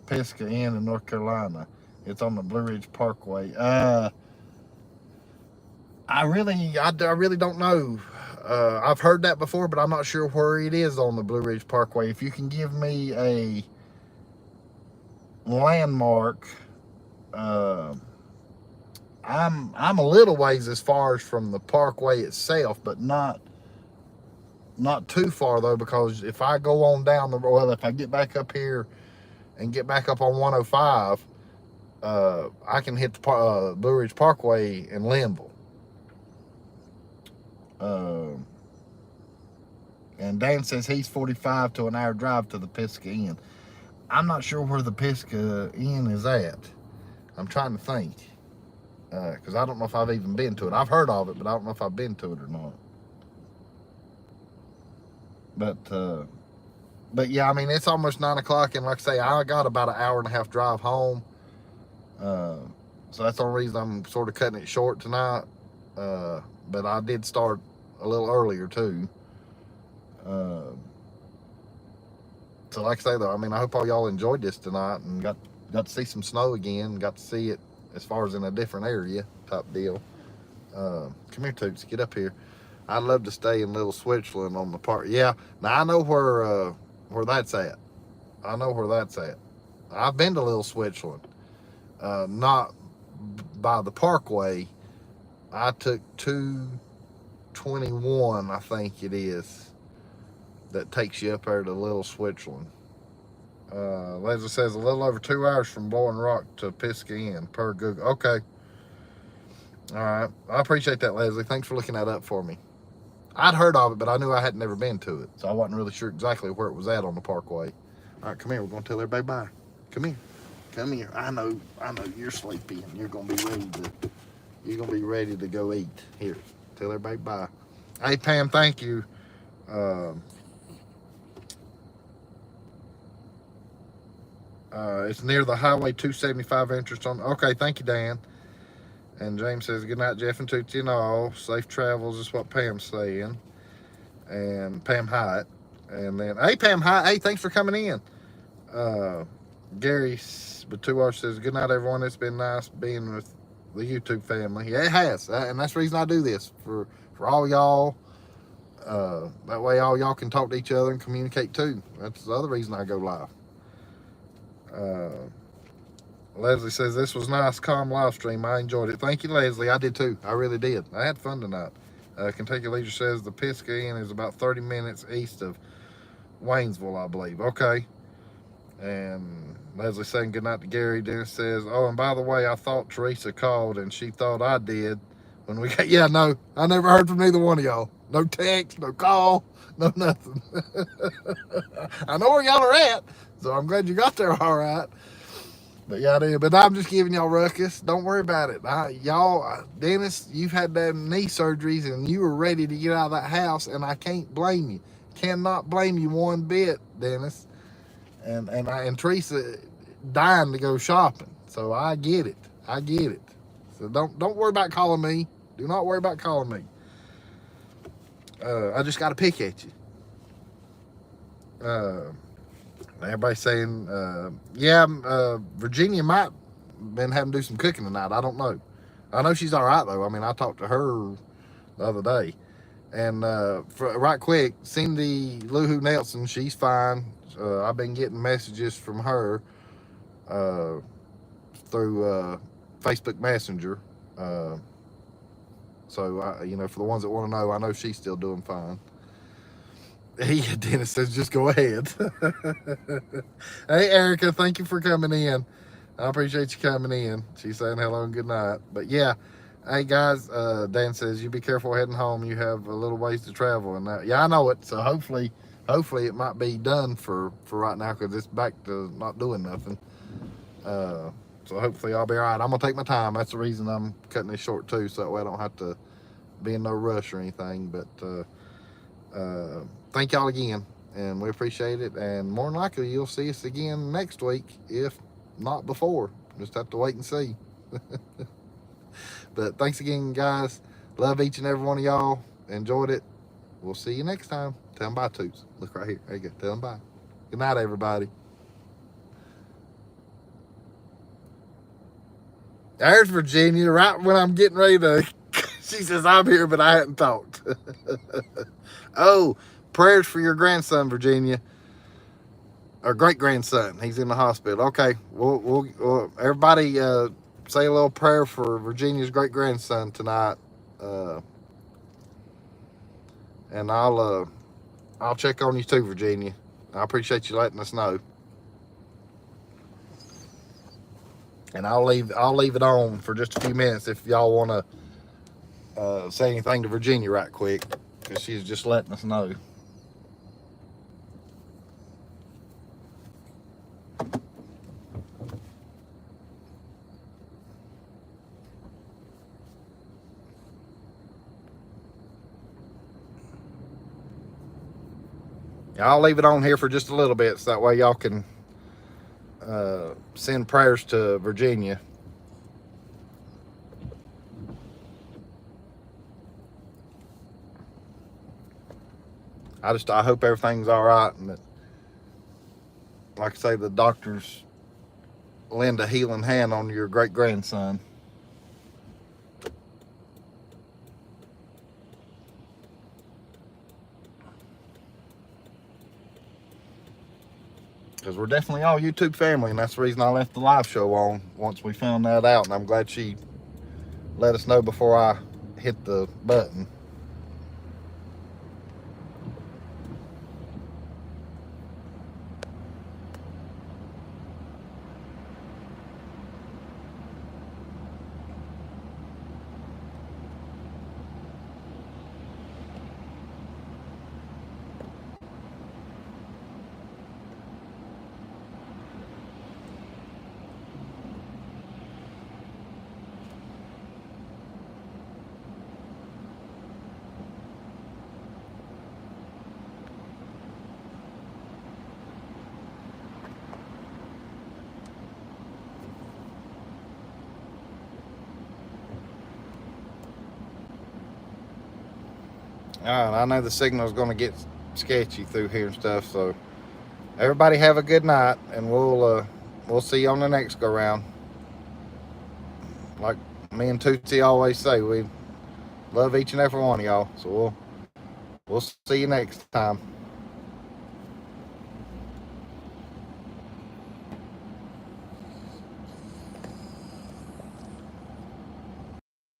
Pisgah Inn in North Carolina? It's on the Blue Ridge Parkway. I really don't know. I've heard that before, but I'm not sure where it is on the Blue Ridge Parkway. If you can give me a landmark, I'm a little ways as far as from the parkway itself, but not too far though, because if I go on down if I get back up here and get back up on 105, I can hit the Blue Ridge Parkway in Linville. And Dan says he's 45 to an hour drive to the Pisgah Inn. I'm not sure where the Pisgah Inn is at. I'm trying to think. Because I don't know if I've even been to it. I've heard of it, but I don't know if I've been to it or not. But yeah, I mean, it's almost 9 o'clock, and like I say, I got about an hour and a half drive home. So that's the only reason I'm sort of cutting it short tonight. But I did start a little earlier too. So like I say though, I mean, I hope all y'all enjoyed this tonight and got to see some snow again, got to see it as far as in a different area type deal. Come here, Tootsie, get up here. I'd love to stay in Little Switzerland on the park. Yeah, now I know where that's at. I know where that's at. I've been to Little Switzerland. Not by the parkway. I took 221, I think it is, that takes you up there to Little Switzerland. Leslie says a little over 2 hours from Blowing Rock to Pisgah Inn per Google. Okay. All right. I appreciate that, Leslie. Thanks for looking that up for me. I'd heard of it, but I knew I had never been to it, so I wasn't really sure exactly where it was at on the parkway. All right, come here. We're going to tell everybody bye. Come here. Come here. I know you're sleepy and you're going to be ready to go eat. Here, tell everybody bye. Hey, Pam, thank you. It's near the Highway 275 entrance on. Okay, thank you, Dan. And James says, good night, Jeff and Tootsie and all. Safe travels is what Pam's saying. And Pam Hyatt. And then, hey, Pam Hyatt. Hey, thanks for coming in. Gary with 2 R's says, good night, everyone. It's been nice being with the YouTube family. Yeah, it has. And that's the reason I do this, for all y'all. That way all y'all can talk to each other and communicate too. That's the other reason I go live. Leslie says, this was nice, calm live stream. I enjoyed it. Thank you, Leslie. I did too. I really did. I had fun tonight. Kentucky Leisure says the Pisgah Inn is about 30 minutes east of Waynesville, I believe. Okay. And Leslie saying good night to Gary. Dennis says, oh, and by the way, I thought Teresa called and she thought I did when we got, yeah, no, I never heard from neither one of y'all. No text, no call, no nothing. I know where y'all are at, so I'm glad you got there all right. But yeah, but I'm just giving y'all ruckus. Don't worry about it. Y'all, Dennis, you've had them knee surgeries and you were ready to get out of that house, and I can't blame you. cannot blame you one bit, Dennis. And Teresa dying to go shopping. So I get it. I get it. So don't worry about calling me. Do not worry about calling me. I just got to pick at you. Everybody's saying, Virginia might been having to do some cooking tonight. I don't know. I know she's all right though. I mean, I talked to her the other day, and right quick, Cindy Lou Nelson, she's fine. I've been getting messages from her through Facebook Messenger. So for the ones that want to know, I know she's still doing fine. Dennis says, just go ahead. Hey, Erica, thank you for coming in. I appreciate you coming in. She's saying hello and good night. But yeah, hey guys, Dan says, you be careful heading home. You have a little ways to travel. And yeah, I know it. So hopefully it might be done for right now, because it's back to not doing nothing. So hopefully I'll be all right. I'm going to take my time. That's the reason I'm cutting this short too, so that way I don't have to be in no rush or anything. But thank y'all again, and we appreciate it. And more than likely, you'll see us again next week, if not before. Just have to wait and see. But thanks again, guys. Love each and every one of y'all. Enjoyed it. We'll see you next time. Tell them bye, Toots. Look right here. There you go. Tell them bye. Good night, everybody. There's Virginia, right when I'm getting ready to... She says, I'm here, but I hadn't talked. Oh, prayers for your grandson, Virginia. Or great-grandson. He's in the hospital. Okay, we'll everybody say a little prayer for Virginia's great-grandson tonight. And I'll check on you too, Virginia. I appreciate you letting us know. And I'll leave it on for just a few minutes if y'all want to say anything to Virginia right quick, because she's just letting us know. I'll leave it on here for just a little bit, so that way y'all can send prayers to Virginia. I hope everything's all right, and that, like I say, the doctors lend a healing hand on your great-grandson. Because we're definitely all YouTube family, and that's the reason I left the live show on once we found that out, and I'm glad she let us know before I hit the button. I know the signal's going to get sketchy through here and stuff, so everybody have a good night, and we'll see you on the next go round. Like me and Tootsie always say, we love each and every one of y'all, so we'll see you next time.